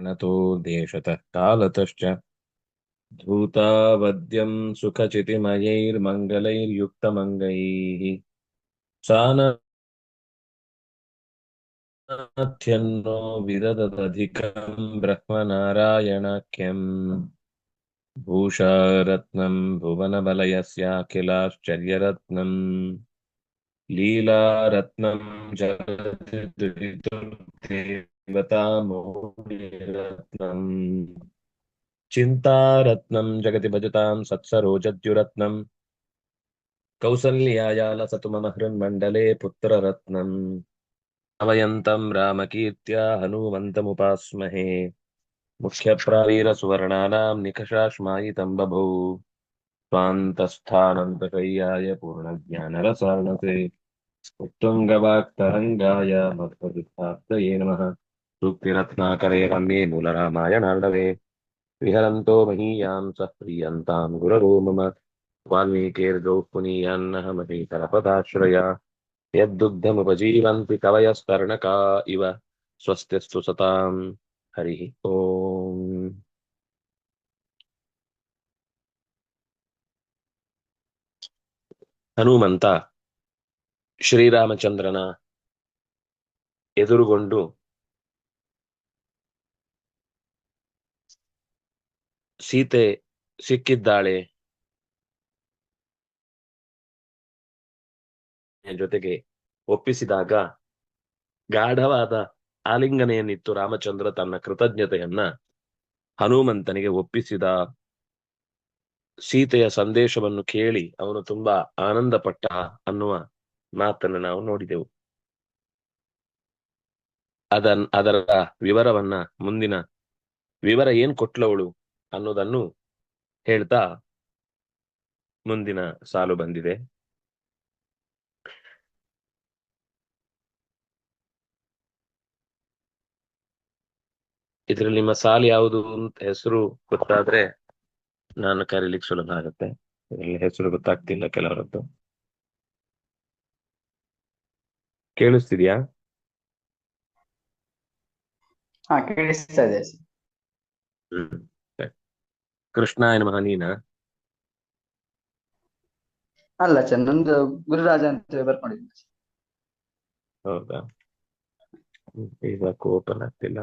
प्रणतो देशतः कालतश्च धूतावद्यं सुखचितिमयैर्मङ्गलैर्युक्तमङ्गैः सानथ्यन्नो विदददधिकं ब्रह्मनारायणाख्यम् भूषारत्नं भुवनवलयस्याखिलाश्चर्यरत्नम् लीलारत्नं जगद्देवतामौलिरत्नम् चिन्तारत्नं जगति भजतां सत्सरोजद्युरत्नं कौसल्यायालसतु मम हृन्मण्डले पुत्ररत्नम् अवयन्तं रामकीर्त्या हनूमन्तमुपास्महे मुख्यप्रावीरसुवर्णानां निकषाश्मायितं बभौ स्वान्तस्थानन्तशय्याय पूर्णज्ञानरसार्णसे उत्तुङ्गवाक्तरङ्गाय मध्वदुःखाब्दये नमः सूक्तिरत्नाकरे रम्ये मूलरामायणार्णवे विहरन्तो महीयां सः प्रीयन्तां गुरवो मम वाल्मीकिर्गौः पुनीयान्नः महीतरपदाश्रया यद्दुग्धमुपजीवन्ति कवयस्तर्णका इव स्वस्तिस्तु सतां हरिः ओम्। ಹನುಮಂತ ಶ್ರೀರಾಮಚಂದ್ರನ ಎದುರುಗೊಂಡು ಸೀತೆ ಸಿಕ್ಕಿದ್ದಾಳೆ ಜೊತೆಗೆ ಒಪ್ಪಿಸಿದಾಗ ಗಾಢವಾದ ಆಲಿಂಗನೆಯನ್ನಿತ್ತು ರಾಮಚಂದ್ರ ತನ್ನ ಕೃತಜ್ಞತೆಯನ್ನ ಹನುಮಂತನಿಗೆ ಒಪ್ಪಿಸಿದ. ಸೀತೆಯ ಸಂದೇಶವನ್ನು ಕೇಳಿ ಅವನು ತುಂಬಾ ಆನಂದಪಟ್ಟ ಅನ್ನುವ ಮಾತನ್ನು ನಾವು ನೋಡಿದೆವು. ಅದರ ವಿವರವನ್ನ ಮುಂದಿನ ವಿವರ ಏನ್ ಕೊಟ್ಲವಳು ಅನ್ನೋದನ್ನು ಹೇಳ್ತಾ ಮುಂದಿನ ಸಾಲು ಬಂದಿದೆ. ಇದ್ರಲ್ಲಿ ನಿಮ್ಮ ಸಾಲು ಯಾವುದು ಅಂತ ಹೆಸರು ಗೊತ್ತಾದ್ರೆ ನಾನು ಕರೀಲಿಕ್ಕೆ ಸುಲಭ ಆಗುತ್ತೆ. ಇದ್ರಲ್ಲಿ ಹೆಸರು ಗೊತ್ತಾಗ್ತಿಲ್ಲ ಕೆಲವರದ್ದು. ಕೇಳಿಸ್ತಿದ್ಯಾ? ಹಾ, ಕೇಳಿಸ್ತಾ ಇದೆ. ಸರಿ. ಕೃಷ್ಣಾಯ ನಮಃ. ನೀನಾ? ಅಲ್ಲ ಚಂದ, ನಂದು ಗುರುರಾಜ ಅಂತ ಬರ್ಕೊಂಡಿದ್ದೀನಿ. ಹೌದಾ? ಈಗ ಓಪನ್ ಆಗ್ತಿಲ್ಲ.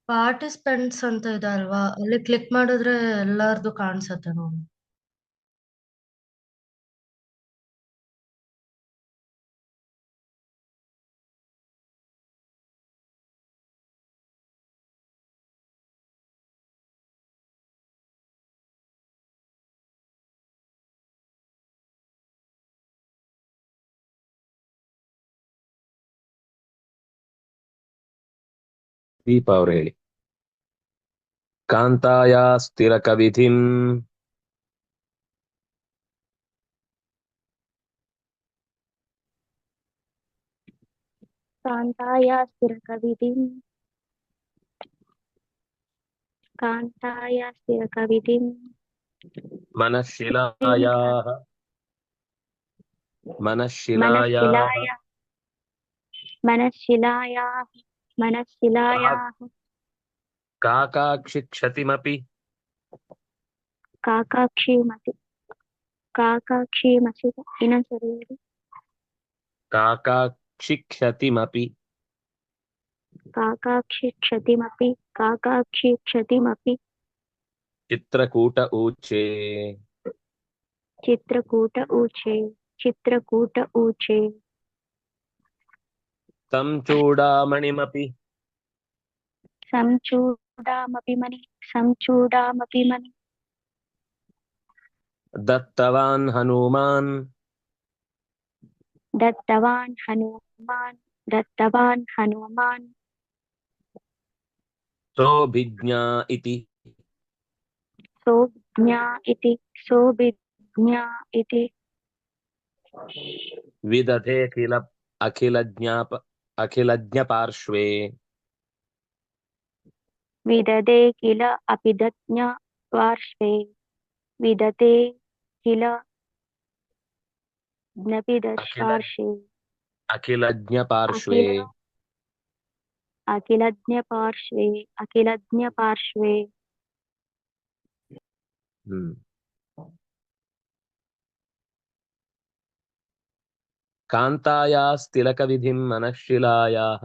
ಪಾರ್ಟಿಸಿಪೆಂಟ್ಸ್ ಅಂತ ಇದೆ ಅಲ್ವಾ, ಅಲ್ಲಿ ಕ್ಲಿಕ್ ಮಾಡಿದ್ರೆ ಎಲ್ಲಾರ್ದು ಕಾಣಿಸತ್ತೆ ನೋಡಿ. ದೀಪ ಅವ್ರು ಹೇಳಿ. ಕಾಂತಾಯ ಸ್ಥಿರ ಕವಿಧಿಂ कान्ताया स्थिरकविधिं कान्ताया स्थिरकविधिं ಮನಃಶಿಲಾಯಾಃ मनःशिलायाः ಕಾಕಾಕ್ಷಿ ಕ್ಷತಿಮಪಿ काकाक्षीमसि ಇನ್ನೊಂದ್ಸರಿ ಹೇಳಿ. ಕಾಕಾಕ್ಷಿ ಕ್ಷತಿಮಪಿ काकाक्षी क्षतिमपि ಚಿತ್ರಕೂಟ ಊಚೆ चित्रकूट ऊचे ತಂ ಚೂಡಾಮಣಿಮಪಿ संचूडामपि मणि ದತ್ತವಾನ್ ಹನುಮಾನ್ दत्तवान् हनुमान् ಸೋಭಿಜ್ಞಾ सोभिज्ञा इति ವಿದಧೆ ಅಖಿಲಜ್ಞ ಪಾರ್ಶ್ವೇ विददे किल अपिदज्ञ पार्श्वे विदते किल ಅಖಿಲ ज्ञपिदपार्श्वे ಅಖಿಲಜ್ಞ ಪಾರ್ಶ್ವೇ अखिल अखिलज्ञपार्श्वे अखिलज्ञपार्श्वे ಹ್ಮ್ ಕಾಂತಾಯಾಸ್ತಿಲಕವಿಧಿಂ ಮನಃಶಿಲಾಯಾಃ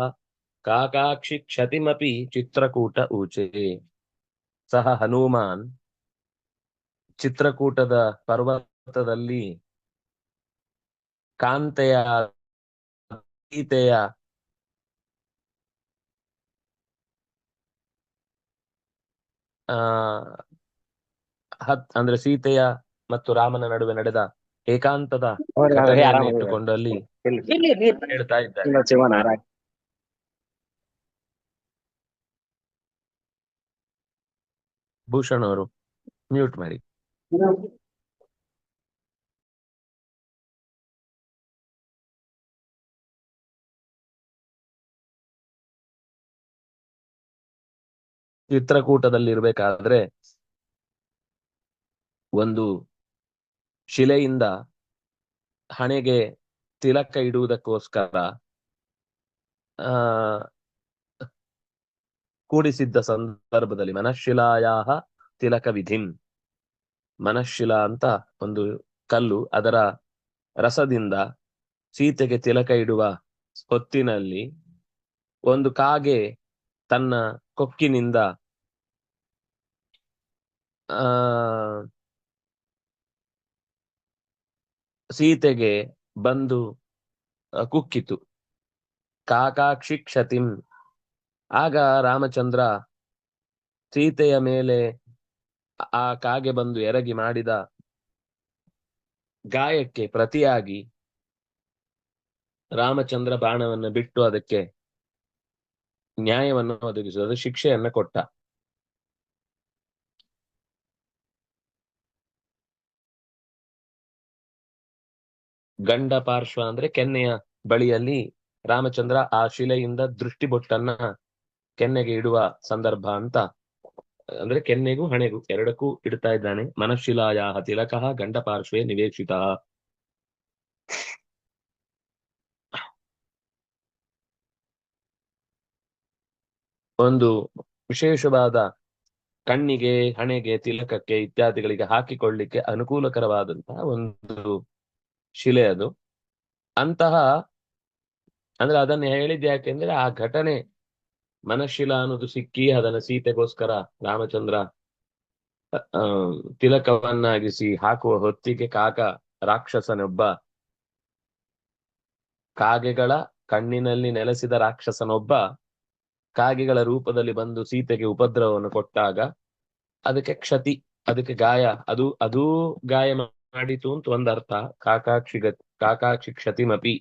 ಕಾಕಾಕ್ಷಿ ಕ್ಷತಿಮಪಿ ಚಿತ್ರಕೂಟ ಊಚೆ. ಸಹ ಹನುಮಾನ್ ಚಿತ್ರಕೂಟದ ಪರ್ವತದಲ್ಲಿ ಕಾಂತೆಯ ಸೀತೆಯ ಆ ಅಂದ್ರೆ ಸೀತೆಯ ಮತ್ತು ರಾಮನ ನಡುವೆ ನಡೆದ ಏಕಾಂತದ ಘಟನೆಯನ್ನು ಇಟ್ಟುಕೊಂಡು ಅಲ್ಲಿ ಹೇಳ್ತಾ ಇದ್ದಾರೆ. ಭೂಷಣ್ ಅವರು ಮ್ಯೂಟ್ ಮಾಡಿ. ಚಿತ್ರಕೂಟದಲ್ಲಿರ್ಬೇಕಾದ್ರೆ ಒಂದು ಶಿಲೆಯಿಂದ ಹಣೆಗೆ ತಿಲಕ ಇಡುವುದಕ್ಕೋಸ್ಕರ ಆ ಕೂಡಿಸಿದ್ದ ಸಂದರ್ಭದಲ್ಲಿ ಮನಃಶಿಲಾಯಾಹ ತಿಲಕ ವಿಧಿಂ, ಮನಃಶಿಲಾ ಅಂತ ಒಂದು ಕಲ್ಲು, ಅದರ ರಸದಿಂದ ಸೀತೆಗೆ ತಿಲಕ ಇಡುವ ಹೊತ್ತಿನಲ್ಲಿ ಒಂದು ಕಾಗೆ ತನ್ನ ಕೊಕ್ಕಿನಿಂದ ಸೀತೆಗೆ ಬಂದು ಕುಕ್ಕಿತು. ಕಾಕಾಕ್ಷಿ ಕ್ಷತಿಂ. ಆಗ ರಾಮಚಂದ್ರ ಸೀತೆಯ ಮೇಲೆ ಆ ಕಾಗೆ ಬಂದು ಎರಗಿ ಮಾಡಿದ ಗಾಯಕ್ಕೆ ಪ್ರತಿಯಾಗಿ ರಾಮಚಂದ್ರ ಬಾಣವನ್ನು ಬಿಟ್ಟು ಅದಕ್ಕೆ ನ್ಯಾಯವನ್ನು ಒದಗಿಸಿದ ಶಿಕ್ಷೆಯನ್ನ ಕೊಟ್ಟ. ಗಂಡ ಪಾರ್ಶ್ವ ಅಂದ್ರೆ ಕೆನ್ನೆಯ ಬಳಿಯಲ್ಲಿ ರಾಮಚಂದ್ರ ಆ ಶಿಲೆಯಿಂದ ದೃಷ್ಟಿಬೊಟ್ಟನ್ನ ಕೆನ್ನೆಗೆ ಇಡುವ ಸಂದರ್ಭ ಅಂತ, ಅಂದ್ರೆ ಕೆನ್ನೆಗೂ ಹಣೆಗೂ ಎರಡಕ್ಕೂ ಇಡ್ತಾ ಇದ್ದಾನೆ. ಮನಃಶಿಲಾಯಾಹ ತಿಲಕಃ ಗಂಡ ಪಾರ್ಶ್ವೇ ನಿವೇಶಿತ. ಒಂದು ವಿಶೇಷವಾದ ಕಣ್ಣಿಗೆ, ಹಣೆಗೆ, ತಿಲಕಕ್ಕೆ ಇತ್ಯಾದಿಗಳಿಗೆ ಹಾಕಿಕೊಳ್ಳಿಕ್ಕೆ ಅನುಕೂಲಕರವಾದಂತಹ ಒಂದು ಶಿಲೆ ಅದು. ಅಂತಹ ಅಂದ್ರೆ ಅದನ್ನ ಹೇಳಿದ್ ಯಾಕೆಂದ್ರೆ ಆ ಘಟನೆ ಮನಃಶಿಲಾ ಅನ್ನೋದು ಸಿಕ್ಕಿ ಅದನ್ನ ಸೀತೆಗೋಸ್ಕರ ರಾಮಚಂದ್ರ ತಿಲಕವನ್ನಾಗಿಸಿ ಹಾಕುವ ಹೊತ್ತಿಗೆ ರಾಕ್ಷಸನೊಬ್ಬ, ಕಾಗೆಗಳ ಕಣ್ಣಿನಲ್ಲಿ ನೆಲೆಸಿದ ರಾಕ್ಷಸನೊಬ್ಬ ಕಾಗೆಗಳ ರೂಪದಲ್ಲಿ ಬಂದು ಸೀತೆಗೆ ಉಪದ್ರವವನ್ನು ಕೊಟ್ಟಾಗ ಅದಕ್ಕೆ ಕ್ಷತಿ, ಅದಕ್ಕೆ ಗಾಯ, ಅದೂ ಗಾಯ ಮಾಡಿತು ಅಂತ ಒಂದರ್ಥ. ಕಾಕಾಕ್ಷಿ ಕ್ಷತಿಮಪಿ,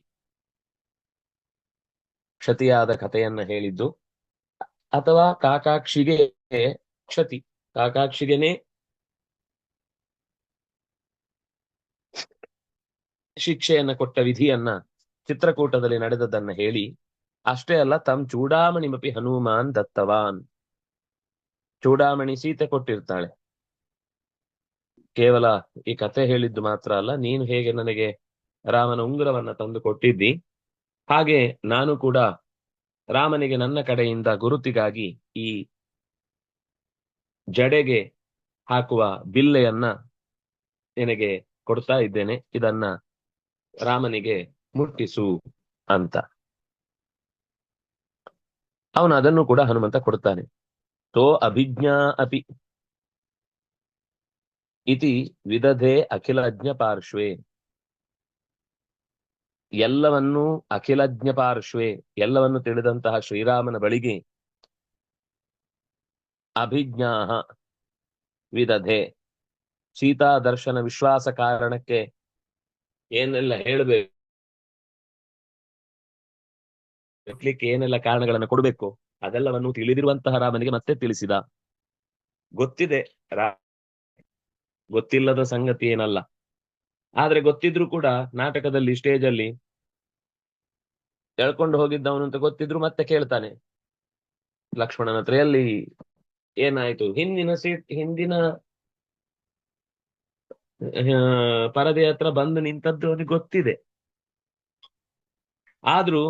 ಕ್ಷತಿಯಾದ ಕಥೆಯನ್ನ ಹೇಳಿದ್ದು. ಅಥವಾ ಕಾಕಾಕ್ಷಿಗೆ ಕ್ಷತಿ, ಕಾಕಾಕ್ಷಿಗೆನೆ ಶಿಕ್ಷೆಯನ್ನ ಕೊಟ್ಟ ವಿಧಿಯನ್ನ ಚಿತ್ರಕೂಟದಲ್ಲಿ ನಡೆದದನ್ನ ಹೇಳಿ, ಅಷ್ಟೇ ಅಲ್ಲ ತಮ್ ಚೂಡಾಮಣಿಮಪಿ ಹನುಮಾನ್ ದತ್ತವಾನ್. ಚೂಡಾಮಣಿ ಸೀತೆ ಕೊಟ್ಟಿರ್ತಾಳೆ. ಕೇವಲ ಈ ಕಥೆ ಹೇಳಿದ್ದು ಮಾತ್ರ ಅಲ್ಲ, ನೀನು ಹೇಗೆ ನನಗೆ ರಾಮನ ಉಂಗುರವನ್ನ ತಂದು ಕೊಟ್ಟಿದ್ದಿ, ಹಾಗೆ ನಾನು ಕೂಡ ರಾಮನಿಗೆ ನನ್ನ ಕಡೆಯಿಂದ ಗುರುತಿಗಾಗಿ ಈ ಜಡೆಗೆ ಹಾಕುವ ಬಿಲ್ಲೆಯನ್ನ ನಿನಗೆ ಕೊಡ್ತಾ ಇದ್ದೇನೆ, ಇದನ್ನ ರಾಮನಿಗೆ ಮುಟ್ಟಿಸು ಅಂತ. ಅವನು ಅದನ್ನು ಕೂಡ ಹನುಮಂತ ಕೊಡ್ತಾನೆ. ತೋ ಅಭಿಜ್ಞಾ ಅಪಿ ಇತಿ ವಿದಧೆ ಅಖಿಲಜ್ಞ ಪಾರ್ಶ್ವೇ. ಎಲ್ಲವನ್ನೂ ಅಖಿಲಜ್ಞ ಪಾರ್ಶ್ವೇ, ಎಲ್ಲವನ್ನು ತಿಳಿದಂತಹ ಶ್ರೀರಾಮನ ಬಳಿಗೆ ಅಭಿಜ್ಞಾ ವಿದಧೆ, ಸೀತಾ ದರ್ಶನ ವಿಶ್ವಾಸ ಕಾರಣಕ್ಕೆ ಏನೆಲ್ಲ ಹೇಳಬೇಕು, ಏನೆಲ್ಲ ಕಾರಣಗಳನ್ನು ಕೊಡಬೇಕು ಅದೆಲ್ಲವನ್ನು ತಿಳಿದಿರುವಂತಹ ರಾಮನಿಗೆ ಮತ್ತೆ ತಿಳಿಸಿದ. ಗೊತ್ತಿದೆ, ಗೊತ್ತಿಲ್ಲದ ಸಂಗತಿ ಏನಲ್ಲ. ಆದ್ರೆ ಗೊತ್ತಿದ್ರು ಕೂಡ ನಾಟಕದಲ್ಲಿ, ಸ್ಟೇಜ್ ಅಲ್ಲಿ ಎಳ್ಕೊಂಡು ಹೋಗಿದ್ದವನು ಅಂತ ಗೊತ್ತಿದ್ರು ಮತ್ತೆ ಕೇಳ್ತಾನೆ. ಲಕ್ಷ್ಮಣನ ಹತ್ರ ಎಲ್ಲಿ ಏನಾಯ್ತು, ಹಿಂದಿನ ಪರದೆ ಹತ್ರ ಬಂದು ನಿಂತದ್ದು ಅವನಿಗೆ ಗೊತ್ತಿದೆ. ಆದ್ರೂ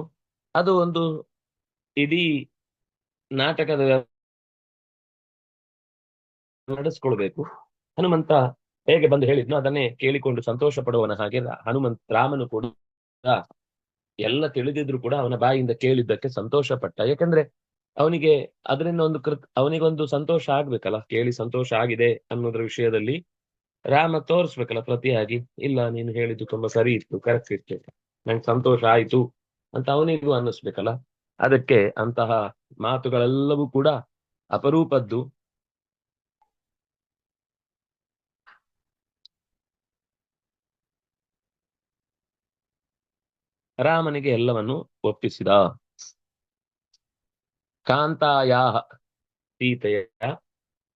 ಅದು ಒಂದು ಇಡೀ ನಾಟಕದ ನಡೆಸ್ಕೊಳ್ಬೇಕು. ಹನುಮಂತ ಹೇಗೆ ಬಂದು ಹೇಳಿದ್ನೋ ಅದನ್ನೇ ಕೇಳಿಕೊಂಡು ಸಂತೋಷ ಪಡುವನ ಹಾಗೆ ರಾಮನು ಕೂಡ ಎಲ್ಲ ತಿಳಿದಿದ್ರು ಕೂಡ ಅವನ ಬಾಯಿಂದ ಕೇಳಿದ್ದಕ್ಕೆ ಸಂತೋಷ ಪಟ್ಟ. ಯಾಕಂದ್ರೆ ಅವನಿಗೆ ಅದರಿಂದ ಅವನಿಗೊಂದು ಸಂತೋಷ ಆಗ್ಬೇಕಲ್ಲ, ಕೇಳಿ ಸಂತೋಷ ಆಗಿದೆ ಅನ್ನೋದ್ರ ವಿಷಯದಲ್ಲಿ ರಾಮ ತೋರಿಸ್ಬೇಕಲ್ಲ ಪ್ರತಿಯಾಗಿ, ಇಲ್ಲ ನೀನು ಹೇಳಿದ್ದು ತುಂಬಾ ಸರಿ ಇತ್ತು, ಕರೆಕ್ಟ್ ಇತ್ತು, ನಂಗೆ ಸಂತೋಷ ಆಯ್ತು ಅಂತ ಅವನಿಗೂ ಅನ್ನಿಸ್ಬೇಕಲ್ಲ. ಅದಕ್ಕೆ ಅಂತಹ ಮಾತುಗಳೆಲ್ಲವೂ ಕೂಡ ಅಪರೂಪದ್ದು. ರಾಮನಿಗೆ ಎಲ್ಲವನ್ನು ಒಪ್ಪಿಸಿದ. ಕಾಂತಾಯಾಹ ಸೀತೆಯ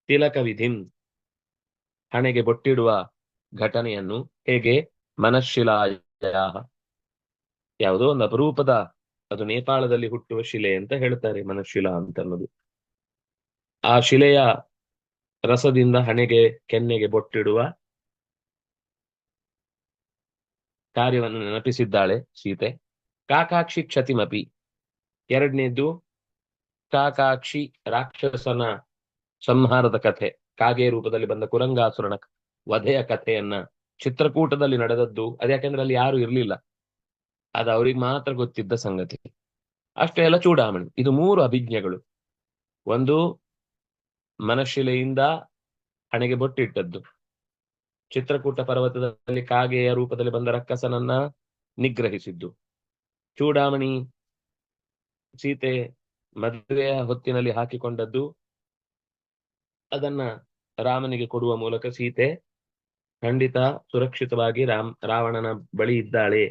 ತಿಲಕ ವಿಧಿಂ, ಹಣೆಗೆ ಬೊಟ್ಟಿಡುವ ಘಟನೆಯನ್ನು ಹೇಗೆ, ಮನಶಿಲಾಯಾಹ, ಯಾವುದೋ ಒಂದು ಅಪರೂಪದ, ಅದು ನೇಪಾಳದಲ್ಲಿ ಹುಟ್ಟುವ ಶಿಲೆ ಅಂತ ಹೇಳ್ತಾರೆ ಮನಶಿಲಾ ಅಂತ ಅನ್ನೋದು. ಆ ಶಿಲೆಯ ರಸದಿಂದ ಹಣೆಗೆ ಕೆನ್ನೆಗೆ ಬೊಟ್ಟಿಡುವ ಕಾರ್ಯವನ್ನು ನೆನಪಿಸಿದ್ದಾಳೆ ಸೀತೆ. ಕಾಕಾಕ್ಷಿ ಕ್ಷತಿಮಪಿ, ಎರಡನೇದ್ದು ಕಾಕಾಕ್ಷಿ ರಾಕ್ಷಸನ ಸಂಹಾರದ ಕಥೆ, ಕಾಗೆ ರೂಪದಲ್ಲಿ ಬಂದ ಕುರಂಗಾಸುರನ ವಧೆಯ ಕಥೆಯನ್ನ ಚಿತ್ರಕೂಟದಲ್ಲಿ ನಡೆದದ್ದು. ಅದ್ಯಾಕೆಂದ್ರೆ ಅಲ್ಲಿ ಯಾರು ಇರ್ಲಿಲ್ಲ, ಅದು ಅವ್ರಿಗೆ ಮಾತ್ರ ಗೊತ್ತಿದ್ದ ಸಂಗತಿ. ಅಷ್ಟೇ ಅಲ್ಲ, ಚೂಡಾಮಣಿ, ಇದು 3 ಅಭಿಜ್ಞೆಗಳು. ಒಂದು ಮನಶಿಲೆಯಿಂದ ಹಣೆಗೆ ಬೊಟ್ಟಿಟ್ಟದ್ದು, ಚಿತ್ರಕೂಟ ಪರ್ವತದಲ್ಲಿ ಕಾಗೆಯ ರೂಪದಲ್ಲಿ ಬಂದ ರಕ್ಕಸನನ್ನ ನಿಗ್ರಹಿಸಿದ್ದು, ಚೂಡಾಮಣಿ ಸೀತೆ ಮದುವೆಯ ಹೊತ್ತಿನಲ್ಲಿ ಹಾಕಿಕೊಂಡದ್ದು, ಅದನ್ನ ರಾಮನಿಗೆ ಕೊಡುವ ಮೂಲಕ ಸೀತೆ ಖಂಡಿತ ಸುರಕ್ಷಿತವಾಗಿ ರಾವಣನ ಬಳಿ ಇದ್ದಾಳೆ,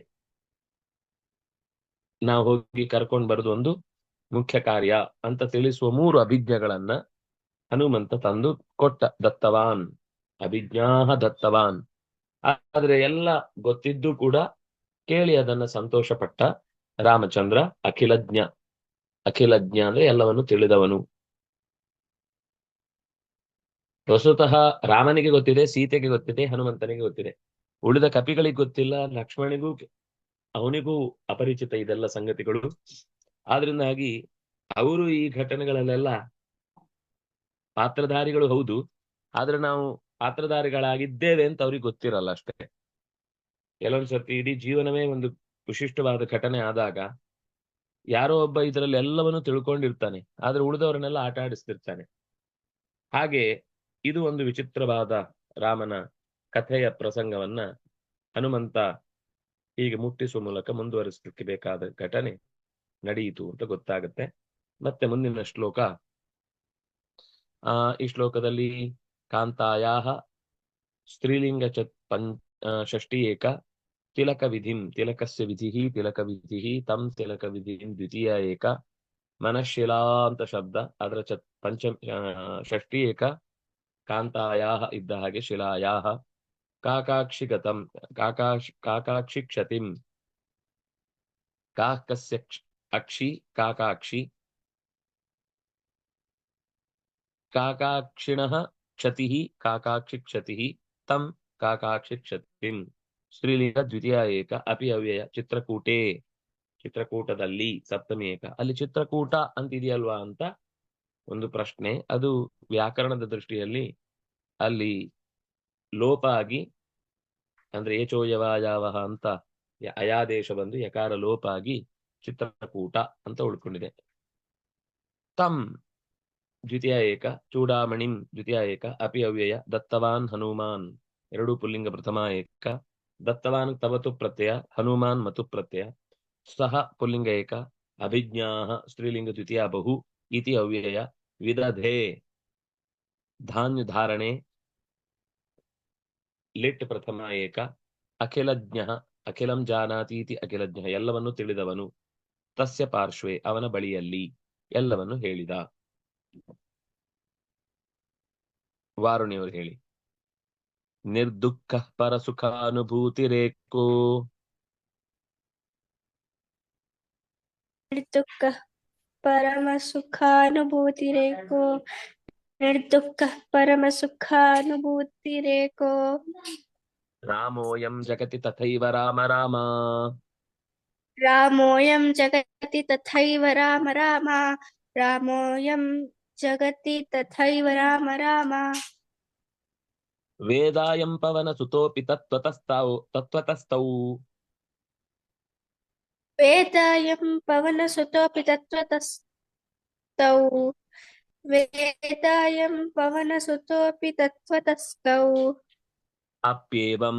ನಾವು ಹೋಗಿ ಕರ್ಕೊಂಡು ಬರೋದು ಒಂದು ಮುಖ್ಯ ಕಾರ್ಯ ಅಂತ ತಿಳಿಸುವ 3 ಅಭಿಜ್ಞೆಗಳನ್ನ ಹನುಮಂತ ತಂದು ಕೊಟ್ಟ. ದತ್ತವಾನ್ ಅಭಿಜ್ಞಾಹ ದತ್ತವಾನ್. ಆದ್ರೆ ಎಲ್ಲ ಗೊತ್ತಿದ್ದು ಕೂಡ ಕೇಳಿ ಅದನ್ನ ಸಂತೋಷ ಪಟ್ಟ ರಾಮಚಂದ್ರ. ಅಖಿಲಜ್ಞ, ಅಖಿಲಜ್ಞ ಅಂದ್ರೆ ಎಲ್ಲವನ್ನು ತಿಳಿದವನು. ವಸ್ತುತಃ ರಾಮನಿಗೆ ಗೊತ್ತಿದೆ, ಸೀತೆಗೆ ಗೊತ್ತಿದೆ, ಹನುಮಂತನಿಗೆ ಗೊತ್ತಿದೆ, ಉಳಿದ ಕಪಿಗಳಿಗೆ ಗೊತ್ತಿಲ್ಲ, ಲಕ್ಷ್ಮಣಿಗೂ ಅವನಿಗೂ ಅಪರಿಚಿತ ಇದೆಲ್ಲ ಸಂಗತಿಗಳು. ಆದ್ರಿಂದಾಗಿ ಅವರು ಈ ಘಟನೆಗಳಲ್ಲೆಲ್ಲ ಪಾತ್ರಧಾರಿಗಳು ಹೌದು, ಆದ್ರೆ ನಾವು ಪಾತ್ರಧಾರಿಗಳಾಗಿದ್ದೇವೆ ಅಂತ ಅವ್ರಿಗೆ ಗೊತ್ತಿರಲ್ಲ ಅಷ್ಟೇ. ಕೆಲವೊಂದ್ಸರ್ತಿ ಇಡೀ ಜೀವನವೇ ಒಂದು ವಿಶಿಷ್ಟವಾದ ಘಟನೆ ಆದಾಗ ಯಾರೋ ಒಬ್ಬ ಇದರಲ್ಲಿ ಎಲ್ಲವನ್ನೂ ತಿಳ್ಕೊಂಡಿರ್ತಾನೆ, ಆದ್ರೆ ಉಳಿದವರನ್ನೆಲ್ಲ ಆಟ ಆಡಿಸ್ತಿರ್ತಾನೆ. ಹಾಗೆ ಇದು ಒಂದು ವಿಚಿತ್ರವಾದ ರಾಮನ ಕಥೆಯ ಪ್ರಸಂಗವನ್ನ ಹನುಮಂತ ಹೀಗೆ ಮುಟ್ಟಿಸುವ ಮೂಲಕ ಮುಂದುವರಿಸಲಿಕ್ಕೆ ಬೇಕಾದ ಘಟನೆ ನಡೆಯಿತು ಅಂತ ಗೊತ್ತಾಗುತ್ತೆ. ಮತ್ತೆ ಮುಂದಿನ ಶ್ಲೋಕ, ಈ ಶ್ಲೋಕದಲ್ಲಿ ಕಾಂತಾಯಾಹ ಸ್ತ್ರೀಲಿಂಗ ಷಷ್ಠಿ ಏಕ ತಿಲಕ ವಿಧಿಂ, ತಿಲಕಸ್ಯ ವಿಧಿ ತಿಲಕ ವಿಧಿ ತಂ ತಿಲಕ ವಿಧಿಂ ದ್ವಿತೀಯ ಏಕ, ಮನಶಿಲಾ ಅಂತ ಶಬ್ದ, ಅದರ ಷಷ್ಠಿ ಏಕ ಕಾಂತಾಯಾಹ ಇದ್ದ ಹಾಗೆ ಶಿಲಾಯಾಹ, ಕಾಕಾಕ್ಷಿ ಗತಂ ಕಾಕಾಕ್ಷಿ ಕ್ಷತಿಂ, ಕಾಕಸ್ಯ ಅಕ್ಷಿ ಕಾಕಾಕ್ಷಿ, ಕಾಕಾಕ್ಷಿಣಃ ಕ್ಷತಿ ಕಾಕಾಕ್ಷಿ ಕ್ಷತಿ ತಂ ಕಾಕಾಕ್ಷಿ ಕ್ಷತಿಂ, ಸ್ತ್ರೀಲಿಂಗ ದ್ವಿತೀಯ ಏಕ ಅಪಿ ಅವ್ಯಯ ಚಿತ್ರಕೂಟೆ, ಚಿತ್ರಕೂಟದಲ್ಲಿ ಸಪ್ತಮಿ ಏಕ. ಅಲ್ಲಿ ಚಿತ್ರಕೂಟ ಅಂತಿದೆಯಲ್ವಾ ಅಂತ ಒಂದು ಪ್ರಶ್ನೆ. ಅದು ವ್ಯಾಕರಣದ ದೃಷ್ಟಿಯಲ್ಲಿ ಅಲ್ಲಿ ಲೋಪ ಆಗಿ, ಅಂದ್ರೆ ಏಚೋಯವಾಯಾವಹ ಅಂತ ಅಯಾದೇಶ ಬಂದು ಯಕಾರ ಲೋಪ ಆಗಿ ಚಿತ್ರಕೂಟ ಅಂತ ಉಳ್ಕೊಂಡಿದೆ. ತಂ ದ್ವಿತೀಯ ಏಕ, ಚೂಡಾಮಣಿಂ ದ್ವಿತೀಯ ಏಕ ಅಪಿ ಅವ್ಯಯ, ದತ್ತವಾನ್ ಹನುಮಾನ್, ಎರಡು ಪುಲ್ಲಿಂಗ ಪ್ರಥಮ ಏಕ, ದತ್ತವಾನ್ ತವತು ಪ್ರತ್ಯಯ, ಹನುಮಾನ್ ಮತು ಪ್ರತ್ಯಯ, ಸಹ ಪುಲ್ಲಿಂಗ ಏಕ, ಅಭಿಜ್ಞಾಹ ಸ್ತ್ರೀಲಿಂಗ ದ್ವಿತೀಯ ಬಹು ಇತಿ ಅವ್ಯಯ, ವಿದಧೆ ಧಾನ್ಯ ಧಾರಣೆ ಲಿಟ್ ಪ್ರಥಮ ಏಕ, ಅಖಿಲಜ್ಞ ಅಖಿಲಂ ಜಾನಾತೀತಿ ಅಖಿಲಜ್ಞ, ಎಲ್ಲವನ್ನು ತಿಳಿದವನು, ತಸ್ಯ ಪಾರ್ಶ್ವೆ ಅವನ ಬಳಿಯಲ್ಲಿ ಎಲ್ಲವನ್ನು ಹೇಳಿದ. ವಾರುಣಿಯವರು ಹೇಳಿ. ನಿರ್ದುಃಖ ಪರಸುಖಾನುಭೂತಿರೇಕೋ, ನಿರ್ದುಃಖ ಪರಮ ಸುಖಾನುಭೂತಿರೇಕೋ, निर्दुःखः परमसुखानुभूतिरेको रामोऽयं जगति तथैव राम राम। रामोऽयं जगति तथैव राम राम रामोऽयं जगति तथैव राम राम वेदायं पवनसुतोऽपि तत्त्वतस्तौ वेदायं पवनसुतोऽपि तत्त्वतस्तौ वेदायं पवनसुतोऽपि तत्त्वतस्तौ अप्येवं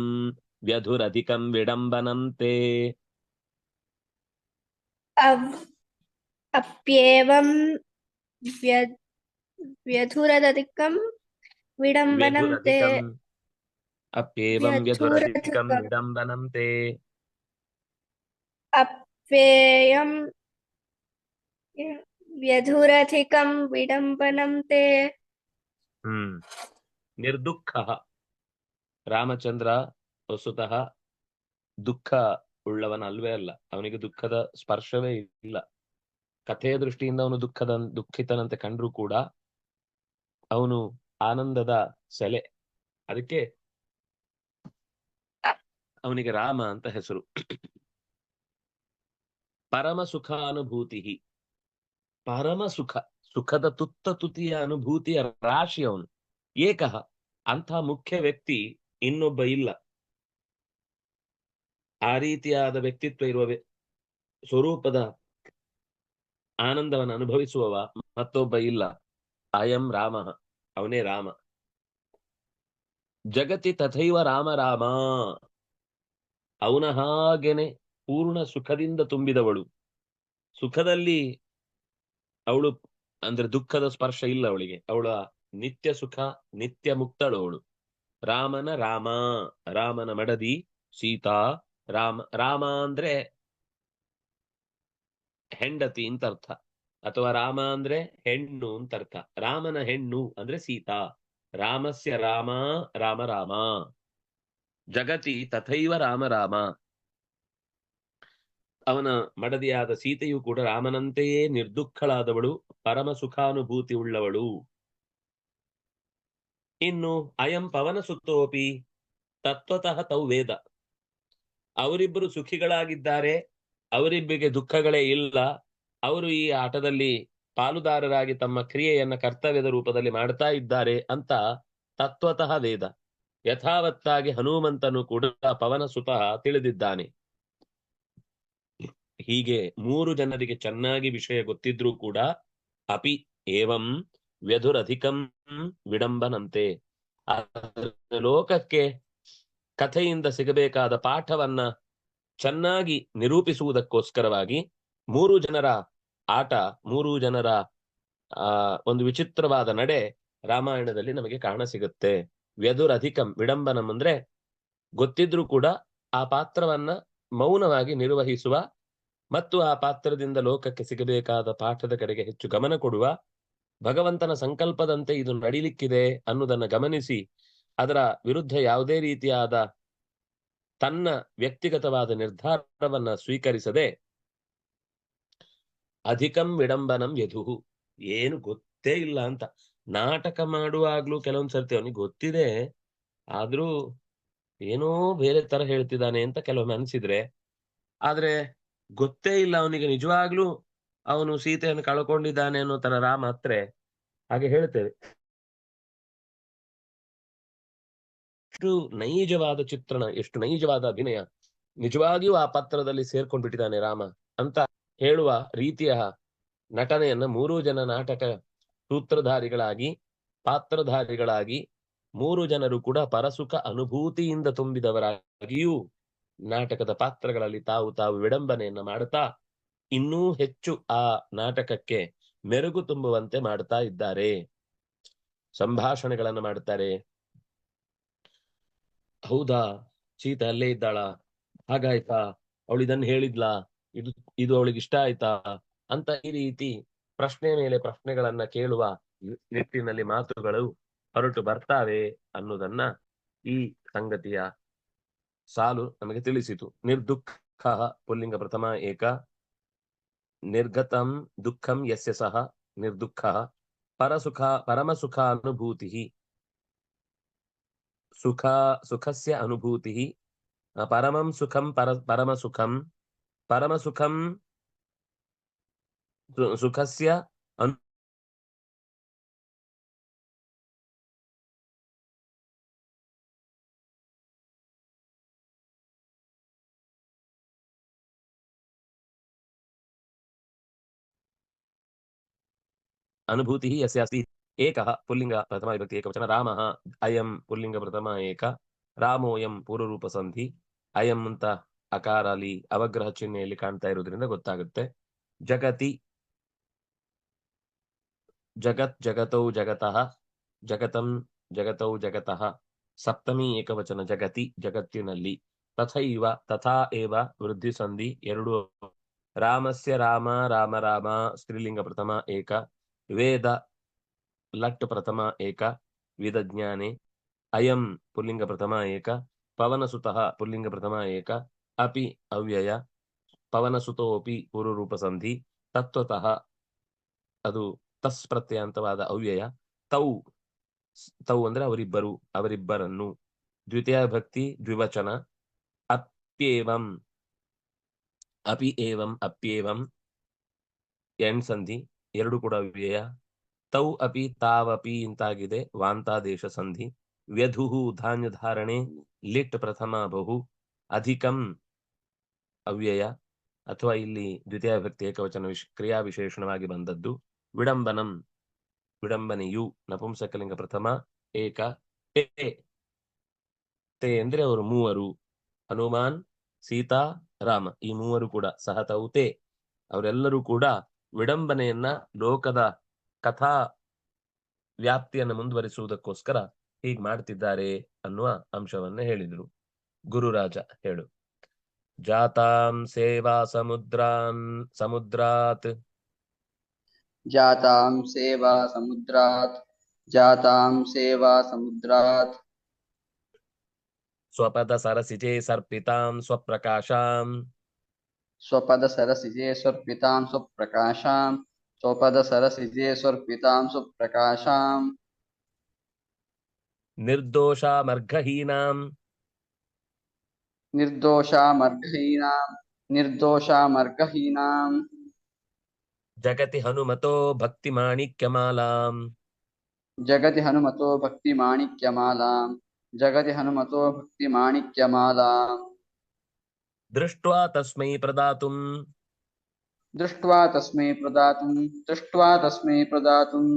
व्यधुरधिकं विडम्बनं ते। अप्येवं व्यधुरधिकं विडम्बनं ते अप्येवं व्यधुरधिकं व्यधुरधिकं विडम्बनं ते। अप्येयं व्यधुरधिकं विडम्बनं ते ನಿರ್ದುಃಖಃ ರಾಮಚಂದ್ರ ವಸ್ತುತಃ ದುಃಖ ಉಳ್ಳವನಲ್ವೇ ಅಲ್ಲ. ಅವನಿಗೆ ದುಃಖದ ಸ್ಪರ್ಶವೇ ಇಲ್ಲ. ಕಥೆಯ ದೃಷ್ಟಿಯಿಂದ ಅವನು ದುಃಖಿತನಂತೆ ಕಂಡ್ರೂ ಕೂಡ ಅವನು ಆನಂದದ ಸೆಲೆ. ಅದಕ್ಕೆ ಅವನಿಗೆ ರಾಮ ಅಂತ ಹೆಸರು. ಪರಮ ಸುಖಾನುಭೂತಿ, ಪರಮ ಸುಖ, ಸುಖದ ತುತ್ತಿಯ ಅನುಭೂತಿಯ ರಾಶಿ ಅವನು. ಏಕಃ, ಅಂಥ ಮುಖ್ಯ ವ್ಯಕ್ತಿ ಇನ್ನೊಬ್ಬ ಇಲ್ಲ. ಆ ರೀತಿಯಾದ ವ್ಯಕ್ತಿತ್ವ ಇರುವ ಸ್ವರೂಪದ ಆನಂದವನ್ನು ಅನುಭವಿಸುವವ ಮತ್ತೊಬ್ಬ ಇಲ್ಲ. ಅಯಂ ರಾಮ, ಅವನೇ ರಾಮ. ಜಗತಿ ತಥೈವ ರಾಮ ರಾಮ, ಅವನ ಹಾಗೇನೆ ಪೂರ್ಣ ಸುಖದಿಂದ ತುಂಬಿದವಳು. ಸುಖದಲ್ಲಿ ಅವಳು ಅಂದ್ರೆ ದುಃಖದ ಸ್ಪರ್ಶ ಇಲ್ಲ ಅವಳಿಗೆ. ಅವಳ ನಿತ್ಯ ಸುಖ, ನಿತ್ಯ ಮುಕ್ತಳು ಅವಳು. ರಾಮನ ರಾಮ, ರಾಮನ ಮಡದಿ ಸೀತಾ. ರಾಮ ಅಂದ್ರೆ ಹೆಂಡತಿ ಅಂತ ಅರ್ಥ, ಅಥವಾ ರಾಮ ಅಂದ್ರೆ ಹೆಣ್ಣು ಅಂತ ಅರ್ಥ. ರಾಮನ ಹೆಣ್ಣು ಅಂದ್ರೆ ಸೀತಾ. ರಾಮಸ್ಯ ರಾಮ ರಾಮ ರಾಮ, ಜಗತಿ ತಥೈವ ರಾಮ ರಾಮ. ಅವನ ಮಡದಿಯಾದ ಸೀತೆಯು ಕೂಡ ರಾಮನಂತೆಯೇ ನಿರ್ದುಃಖಳಾದವಳು, ಪರಮ ಸುಖಾನುಭೂತಿ ಉಳ್ಳವಳು. ಇನ್ನು ಅಯಂ ಪವನ ಸುತ್ತೋಪಿ ತತ್ವತಃ ತೌ ವೇದ. ಅವರಿಬ್ಬರು ಸುಖಿಗಳಾಗಿದ್ದಾರೆ, ಅವರಿಬ್ಬರಿಗೆ ದುಃಖಗಳೇ ಇಲ್ಲ. ಅವರು ಈ ಆಟದಲ್ಲಿ ಪಾಲುದಾರರಾಗಿ ತಮ್ಮ ಕ್ರಿಯೆಯನ್ನ ಕರ್ತವ್ಯದ ರೂಪದಲ್ಲಿ ಮಾಡ್ತಾ ಇದ್ದಾರೆ ಅಂತ ತತ್ವತಃ ವೇದ. ಯಥಾವತ್ತಾಗಿ ಹನುಮಂತನು ಕೂಡ ಪವನ ಸುತಃ ತಿಳಿದಿದ್ದಾನೆ. ಹೀಗೆ ಮೂರು ಜನರಿಗೆ ಚೆನ್ನಾಗಿ ವಿಷಯ ಗೊತ್ತಿದ್ರೂ ಕೂಡ ಅಪಿ ಏವಂ ವ್ಯಧುರಧಿಕಂ ವಿಡಂಬನಂತೆ, ಲೋಕಕ್ಕೆ ಕಥೆಯಿಂದ ಸಿಗಬೇಕಾದ ಪಾಠವನ್ನ ಚೆನ್ನಾಗಿ ನಿರೂಪಿಸುವುದಕ್ಕೋಸ್ಕರವಾಗಿ ಮೂರು ಜನರ ಆಟ, ಮೂರು ಜನರ ಒಂದು ವಿಚಿತ್ರವಾದ ನಡೆ ರಾಮಾಯಣದಲ್ಲಿ ನಮಗೆ ಕಾಣಸಿಗುತ್ತೆ. ವ್ಯಧುರಧಿಕಂ, ವಿಡಂಬನಂ ಅಂದ್ರೆ ಗೊತ್ತಿದ್ರೂ ಕೂಡ ಆ ಪಾತ್ರವನ್ನ ಮೌನವಾಗಿ ನಿರ್ವಹಿಸುವ ಮತ್ತು ಆ ಪಾತ್ರದಿಂದ ಲೋಕಕ್ಕೆ ಸಿಗಬೇಕಾದ ಪಾಠದ ಕಡೆಗೆ ಹೆಚ್ಚು ಗಮನ ಕೊಡುವ, ಭಗವಂತನ ಸಂಕಲ್ಪದಂತೆ ಇದು ನಡಿಲಿಕ್ಕಿದೆ ಅನ್ನುವುದನ್ನು ಗಮನಿಸಿ ಅದರ ವಿರುದ್ಧ ಯಾವುದೇ ರೀತಿಯಾದ ತನ್ನ ವ್ಯಕ್ತಿಗತವಾದ ನಿರ್ಧಾರವನ್ನ ಸ್ವೀಕರಿಸದೆ ಅಧಿಕಂ ವಿಡಂಬನಂ ಯಧುಹು, ಏನು ಗೊತ್ತೇ ಇಲ್ಲ ಅಂತ. ನಾಟಕ ಮಾಡುವಾಗ್ಲೂ ಕೆಲವೊಂದ್ ಸರ್ತಿ ಅವನಿಗೆ ಗೊತ್ತಿದೆ, ಆದ್ರೂ ಏನೋ ಬೇರೆ ತರ ಹೇಳ್ತಿದ್ದಾನೆ ಅಂತ ಕೆಲವೊಮ್ಮೆ ಅನ್ಸಿದ್ರೆ, ಆದ್ರೆ ಗೊತ್ತೇ ಇಲ್ಲ ಅವನಿಗೆ ನಿಜವಾಗ್ಲೂ ಅವನು ಸೀತೆಯನ್ನು ಕಳ್ಕೊಂಡಿದ್ದಾನೆ ಅನ್ನೋ ತರ ರಾಮ ಹತ್ರೆ ಹಾಗೆ ಹೇಳ್ತೇವೆ. ಎಷ್ಟು ನೈಜವಾದ ಚಿತ್ರಣ, ಎಷ್ಟು ನೈಜವಾದ ಅಭಿನಯ, ನಿಜವಾಗಿಯೂ ಆ ಪಾತ್ರದಲ್ಲಿ ಸೇರ್ಕೊಂಡ್ಬಿಟ್ಟಿದ್ದಾನೆ ರಾಮ ಅಂತ ಹೇಳುವ ರೀತಿಯ ನಟನೆಯನ್ನ ಮೂರೂ ಜನ ನಾಟಕ ಸೂತ್ರಧಾರಿಗಳಾಗಿ, ಪಾತ್ರಧಾರಿಗಳಾಗಿ, ಮೂರು ಜನರು ಕೂಡ ಪರಸುಖ ಅನುಭೂತಿಯಿಂದ ತುಂಬಿದವರಾಗಿಯೂ ನಾಟಕದ ಪಾತ್ರಗಳಲ್ಲಿ ತಾವು ತಾವು ವಿಡಂಬನೆಯನ್ನ ಮಾಡುತ್ತಾ ಇನ್ನೂ ಹೆಚ್ಚು ಆ ನಾಟಕಕ್ಕೆ ಮೆರುಗು ತುಂಬುವಂತೆ ಮಾಡ್ತಾ ಇದ್ದಾರೆ. ಸಂಭಾಷಣೆಗಳನ್ನ ಮಾಡ್ತಾರೆ. ಹೌದಾ, ಸೀತೆ ಅಲ್ಲೇ ಇದ್ದಾಳ, ಹಾಗಾಯ್ತಾ, ಅವಳು ಇದನ್ನ ಹೇಳಿದ್ಲಾ, ಇದು ಅವಳಿಗೆ ಇಷ್ಟ ಆಯ್ತಾ ಅಂತ ಈ ರೀತಿ ಪ್ರಶ್ನೆ ಮೇಲೆ ಪ್ರಶ್ನೆಗಳನ್ನ ಕೇಳುವ ನಿಟ್ಟಿನಲ್ಲಿ ಮಾತುಗಳು ಹೊರಟು ಬರ್ತಾವೆ ಅನ್ನೋದನ್ನ ಈ ಸಂಗತಿಯ ಸಾಲು ನಮಗೆ ತಿಳಿಸಿತು. ನಿರ್ದುಃಖ ಪುಲ್ಲಿಂಗ ಪ್ರಥಮ ಏಕ, ನಿರ್ಗತಂ ದುಃಖಂ ಯಸ್ಯ ಸಹ ನಿರ್ದುಃಖ, परमसुख अनुभूतिः सुखस्य अनुभूतिः परमं सुखं परमसुखं सुखस्य अनुभूतिः यस्य अस्ति एकः पुल्लिङ्ग प्रथमा विभक्ति एकवचन रामः अयं पुल्लिङ्ग प्रथमा एक ರಾಮೋಯಂ ಪೂರ್ವರೂಪ ಸಂಧಿ ಅಯಂ ಅಂತ ಅಕಾರ ಅಲ್ಲಿ ಅವಗ್ರಹ ಚಿಹ್ನೆಯಲ್ಲಿ ಕಾಣ್ತಾ ಇರೋದ್ರಿಂದ ಗೊತ್ತಾಗುತ್ತೆ. ಜಗತಿ ಜಗತ್ ಜಗತೌ ಜಗತಃ ಜಗತಂ ಜಗತೌ ಜಗತಃ ಸಪ್ತಮಿ ಏಕವಚನ ಜಗತಿ ಜಗತ್ತಿನಲ್ಲಿ. ತಥೈವ ತಥಾ ಏವ ವೃದ್ಧಿ ಸಂಧಿ ಎರಡು. ರಾಮಸ್ಯ ರಾಮ ರಾಮ ರಾಮ ಸ್ತ್ರೀಲಿಂಗ ಪ್ರಥಮ ಏಕ ವೇದ ಲಟ್ ಪ್ರಥಮ ಏಕ ವಿದಜ್ಞಾನೆ ಅಯಂ ಪುಲ್ಲಿಂಗ ಪ್ರಥಮ ಏಕ ಪವನಸುತಃ ಪುಲ್ಲಿಂಗ ಪ್ರಥಮ ಏಕ ಅಪಿ ಅವ್ಯಯ ಪವನಸುತೋಪಿ ಪೂರ್ವರೂಪ ಸಂಧಿ ತತ್ವತಃ ಅದು ತಸ್ ಪ್ರತ್ಯಂತವಾದ ಅವ್ಯಯ. ತೌ ತೌ ಅಂದ್ರೆ ಅವರಿಬ್ಬರು ಅವರಿಬ್ಬರನ್ನು. ದ್ವಿತೀಯ ಭಕ್ತಿ ದ್ವಿವಚನ. ಅಪ್ಯೇವಂ ಅಪಿ ಏವಂ ಅಪ್ಯೇವಂ ಎಂಡ್ ಸಂಧಿ ಎರಡು ಕೂಡ ಅವ್ಯಯ. ತೌ ಅಪಿ ತಾವಪಿ ಇಂತಾಗಿದೆ ವಾಂತಾದೇಶ ಸಂಧಿ. ವ್ಯಧುಹು ಧಾನ್ಯ ಧಾರಣೆ ಲಿಟ್ ಪ್ರಥಮ ಬಹು. ಅಧಿಕಂ ಅವ್ಯಯ ಅಥವಾ ಇಲ್ಲಿ ದ್ವಿತೀಯ ಭಕ್ತಿ ಏಕವಚನ ಕ್ರಿಯಾ ವಿಶೇಷಣವಾಗಿ ಬಂದದ್ದು. ವಿಡಂಬನಂ ವಿಡಂಬನೆಯು ನಪುಂಸಕಲಿಂಗ ಪ್ರಥಮ ಏಕ. ತೇ ಅಂದ್ರೆ ಅವರು ಮೂವರು ಹನುಮಾನ್ ಸೀತಾ ರಾಮ ಈ ಮೂವರು ಕೂಡ ಸಹ ತೌತೆ ಅವರೆಲ್ಲರೂ ಕೂಡ ವಿಡಂಬನೆಯನ್ನ ಲೋಕದ ಕಥಾ ವ್ಯಾಪ್ತಿಯನ್ನು ಮುಂದುವರಿಸುವುದಕ್ಕೋಸ್ಕರ ಹೀಗೆ ಮಾಡ್ತಿದ್ದಾರೆ ಅನ್ನುವ ಅಂಶವನ್ನ ಹೇಳಿದ್ರು. ಗುರುರಾಜ ಹೇಳು. ಜಾತಾಂ ಸೇವಾ ಸಮುದ್ರಾತ್ ಜಾತಾಂ ಸೇವಾ ಸಮುದ್ರಾತ್ ಜಾತಾಂ ಸೇವಾ ಸಮುದ್ರಾತ್ ಸ್ವಪದ ಸರಸಿಜೆ ಸರ್ಪಿತಾಂ ಸ್ವಪ್ರಕಾಶಾಂ ಸ್ವಪದ ಸರಸಿಜೆ ಸ್ವರ್ಪಿತಾಂ ಸ್ವಪ್ರಕಾಶಾಂ ಸ್ವಪದ ಸರಸಿಜೆ ಸ್ವರ್ಪಿತಾಂ ಸ್ವಪ್ರಕಾಶಾಂ ನಿರ್ದೋಷಾಮರ್ಘಹೀನಾಂ ನಿರ್ದೋಷಾಮರ್ಘಹೀನಾಂ ಜಗತಿ ಹನುಮತೋ ಭಕ್ತಿಮಾಣಿಕ್ಯಮಾಲಾಂ ಜಗತಿ ಹನುಮತೋ ಭಕ್ತಿಮಾಣಿಕ್ಯಮಾಲಾಂ ಜಗತಿ ಹನುಮತೋ ಭಕ್ತಿಮಾಣಿಕ್ಯಮಾಲಾಂ ದೃಷ್ಟ್ವಾ ತಸ್ಮೈ ಪ್ರದಾತುಂ ದೃಷ್ಟ್ವಾ ತಸ್ಮೈ ಪ್ರದಾತುಂ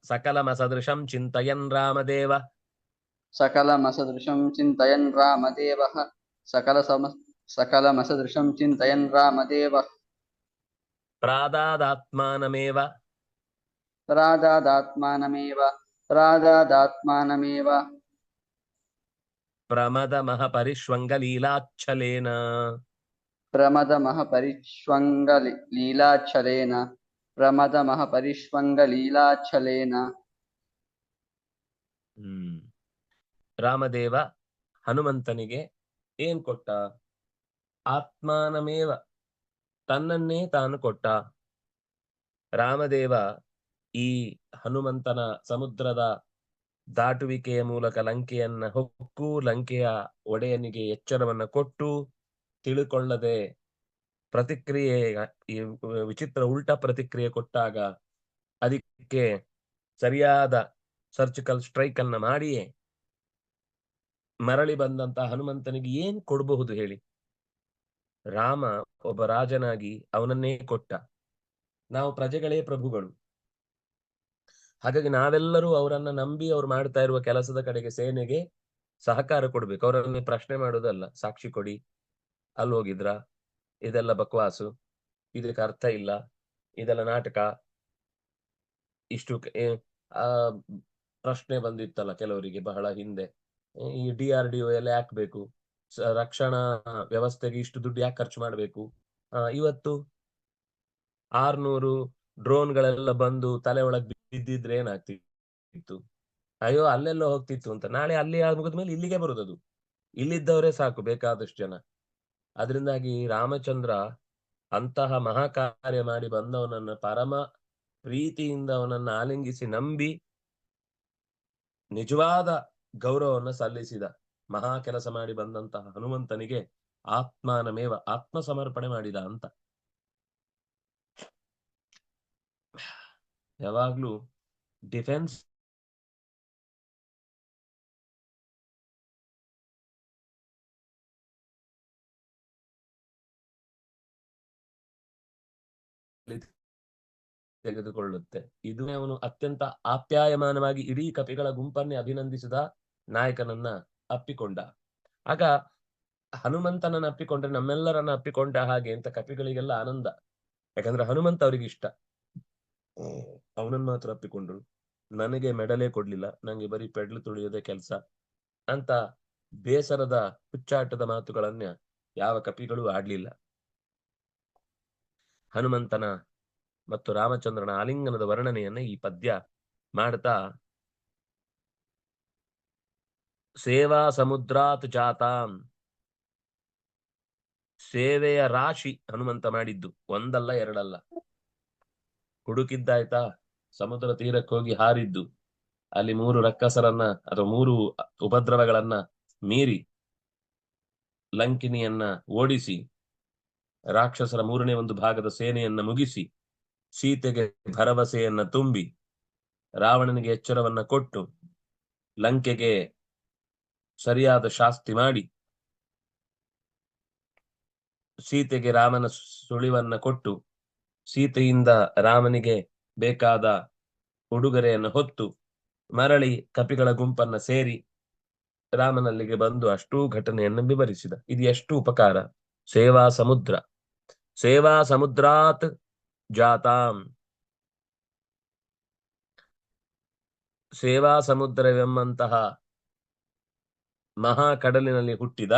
ಸಕಲಮಸದೃಶಂ ಚಿಂತಯನ್ ರಾಮದೇವ ಸಕಲಮಸದೃಶಂ ಚಿಂತಯನ್ ರಾಮದೇವಃ ಸಕಲಮಸದೃಶಂ ಚಿಂತಯನ್ ರಾಮದೇವಃ ಪ್ರಾದಾದಾತ್ಮಾನಮೇವ ಪ್ರಮದಮಃ ಪರಿಷ್ವಂಗಲೀಲಾಚ್ಛಲೇನ ರಾಮದೇವ ಹನುಮಂತನಿಗೆ ಏನ್ ಕೊಟ್ಟ? ಆತ್ಮಾನಮೇವ ತನ್ನನ್ನೇ ತಾನು ಕೊಟ್ಟ. ರಾಮದೇವ ಈ ಹನುಮಂತನ ಸಮುದ್ರದ ದಾಟುವಿಕೆಯ ಮೂಲಕ ಲಂಕೆಯನ್ನ ಹೊಕ್ಕು ಲಂಕೆಯ ಒಡೆಯನಿಗೆ ಎಚ್ಚರವನ್ನ ಕೊಟ್ಟು ತಿಳುಕೊಳ್ಳದೆ ಪ್ರತಿಕ್ರಿಯೆ ಈ ವಿಚಿತ್ರ ಉಲ್ಟಾ ಪ್ರತಿಕ್ರಿಯೆ ಕೊಟ್ಟಾಗ ಅದಕ್ಕೆ ಸರಿಯಾದ ಸರ್ಜಿಕಲ್ ಸ್ಟ್ರೈಕ್ ಅನ್ನ ಮಾಡಿಯೇ ಮರಳಿ ಬಂದಂತ ಹನುಮಂತನಿಗೆ ಏನ್ ಕೊಡಬಹುದು ಹೇಳಿ? ರಾಮ ಒಬ್ಬ ರಾಜನಾಗಿ ಅವನನ್ನೇ ಕೊಟ್ಟ. ನಾವು ಪ್ರಜೆಗಳೇ ಪ್ರಭುಗಳು. ಹಾಗಾಗಿ ನಾವೆಲ್ಲರೂ ಅವರನ್ನ ನಂಬಿ ಅವ್ರು ಮಾಡ್ತಾ ಇರುವ ಕೆಲಸದ ಕಡೆಗೆ ಸೇನೆಗೆ ಸಹಕಾರ ಕೊಡ್ಬೇಕು. ಅವರನ್ನು ಪ್ರಶ್ನೆ ಮಾಡೋದಲ್ಲ. ಸಾಕ್ಷಿ ಕೊಡಿ, ಅಲ್ಲಿ ಹೋಗಿದ್ರ, ಇದೆಲ್ಲ ಬಕ್ವಾಸು, ಇದಕ್ಕೆ ಅರ್ಥ ಇಲ್ಲ, ಇದೆಲ್ಲ ನಾಟಕ. ಇಷ್ಟು ಪ್ರಶ್ನೆ ಬಂದಿತ್ತಲ್ಲ ಕೆಲವರಿಗೆ ಬಹಳ ಹಿಂದೆ, ಈ DRDO ಎಲ್ಲ ಯಾಕೆ ಬೇಕು, ರಕ್ಷಣಾ ವ್ಯವಸ್ಥೆಗೆ ಇಷ್ಟು ದುಡ್ಡು ಯಾಕೆ ಖರ್ಚು ಮಾಡ್ಬೇಕು? ಇವತ್ತು 600 ಡ್ರೋನ್ಗಳೆಲ್ಲ ಬಂದು ತಲೆ ಒಳಗೆ ಬಿದ್ದಿದ್ರೆ ಏನಾಗ್ತಿತ್ತು? ಅಯ್ಯೋ ಅಲ್ಲೆಲ್ಲ ಹೋಗ್ತಿತ್ತು ಅಂತ. ನಾಳೆ ಅಲ್ಲಿ ಮುಗಿದ್ಮೇಲೆ ಇಲ್ಲಿಗೆ ಬರುದದು. ಇಲ್ಲಿದ್ದವರೇ ಸಾಕು ಬೇಕಾದಷ್ಟು ಜನ. ಅದರಿಂದಾಗಿ ರಾಮಚಂದ್ರ ಅಂತಹ ಮಹಾಕಾರ್ಯ ಮಾಡಿ ಬಂದವನನ್ನ ಪರಮ ಪ್ರೀತಿಯಿಂದ ಅವನನ್ನ ಆಲಿಂಗಿಸಿ ನಂಬಿ ನಿಜವಾದ ಗೌರವವನ್ನು ಸಲ್ಲಿಸಿದ ಮಹಾ ಕೆಲಸ ಮಾಡಿ ಬಂದಂತಹ ಹನುಮಂತನಿಗೆ ಆತ್ಮಾನಮೇವ ಆತ್ಮ ಸಮರ್ಪಣೆ ಮಾಡಿದ ಅಂತ. ಯಾವಾಗ್ಲೂ ಡಿಫೆನ್ಸ್ ತೆಗೆದುಕೊಳ್ಳುತ್ತೆ. ಇದು ಅವನು ಅತ್ಯಂತ ಆಪ್ಯಾಯಮಾನವಾಗಿ ಇಡೀ ಕಪಿಗಳ ಗುಂಪನ್ನೇ ಅಭಿನಂದಿಸಿದ ನಾಯಕನನ್ನ ಅಪ್ಪಿಕೊಂಡ. ಆಗ ಹನುಮಂತನನ್ನ ಅಪ್ಪಿಕೊಂಡ್ರೆ ನಮ್ಮೆಲ್ಲರನ್ನ ಅಪ್ಪಿಕೊಂಡ ಹಾಗೆ ಅಂತ ಕಪಿಗಳಿಗೆಲ್ಲ ಆನಂದ. ಯಾಕಂದ್ರೆ ಹನುಮಂತ ಅವರಿಗೆ ಇಷ್ಟ. ಅವನನ್ನ ಮಾತ್ರ ಅಪ್ಪಿಕೊಂಡ್ರು, ನನಗೆ ಮೆಡಲೇ ಕೊಡ್ಲಿಲ್ಲ, ನಂಗೆ ಬರೀ ಪೆಡ್ಲು ತುಳಿಯೋದೇ ಕೆಲಸ ಅಂತ ಬೇಸರದ ಹುಚ್ಚಾಟದ ಮಾತುಗಳನ್ನ ಯಾವ ಕಪಿಗಳು ಆಡ್ಲಿಲ್ಲ. ಹನುಮಂತನ ಮತ್ತು ರಾಮಚಂದ್ರನ ಆಲಿಂಗನದ ವರ್ಣನೆಯನ್ನ ಈ ಪದ್ಯ ಮಾಡ್ತಾ, ಸೇವಾ ಸಮುದ್ರಾತ್ ಜಾತಾಂ, ಸೇವೆಯ ರಾಶಿ ಹನುಮಂತ ಮಾಡಿದ್ದು ಒಂದಲ್ಲ ಎರಡಲ್ಲ. ಹುಡುಕಿದ್ದಾಯ್ತಾ, ಸಮುದ್ರ ತೀರಕ್ಕೆ ಹೋಗಿ ಹಾರಿದ್ದು, ಅಲ್ಲಿ 3 ರಕ್ಕಸರನ್ನ ಅಥವಾ 3 ಉಪದ್ರವಗಳನ್ನ ಮೀರಿ ಲಂಕಿನಿಯನ್ನ ಓಡಿಸಿ ರಾಕ್ಷಸರ 3ನೇ ಒಂದು ಭಾಗದ ಸೇನೆಯನ್ನ ಮುಗಿಸಿ ಸೀತೆಗೆ ಭರವಸೆಯನ್ನ ತುಂಬಿ ರಾವಣನಿಗೆ ಎಚ್ಚರವನ್ನ ಕೊಟ್ಟು ಲಂಕೆಗೆ ಸರಿಯಾದ ಶಾಸ್ತಿ ಮಾಡಿ ಸೀತೆಗೆ ರಾಮನ ಸುಳಿವನ್ನ ಕೊಟ್ಟು ಸೀತೆಯಿಂದ ರಾಮನಿಗೆ ಬೇಕಾದ ಉಡುಗೊರೆಯನ್ನು ಹೊತ್ತು ಮರಳಿ ಕಪಿಗಳ ಗುಂಪನ್ನ ಸೇರಿ ರಾಮನಲ್ಲಿಗೆ ಬಂದು ಅಷ್ಟೂ ಘಟನೆಯನ್ನು ವಿವರಿಸಿದ. ಇದು ಎಷ್ಟು ಉಪಕಾರ. ಸೇವಾ ಸಮುದ್ರ, ಸೇವಾ ಸಮುದ್ರಾತ್ ಜಾತಾಂ, ಸೇವಾ ಸಮುದ್ರವೆಂಬಂತಹ ಮಹಾ ಕಡಲಿನಲ್ಲಿ ಹುಟ್ಟಿದ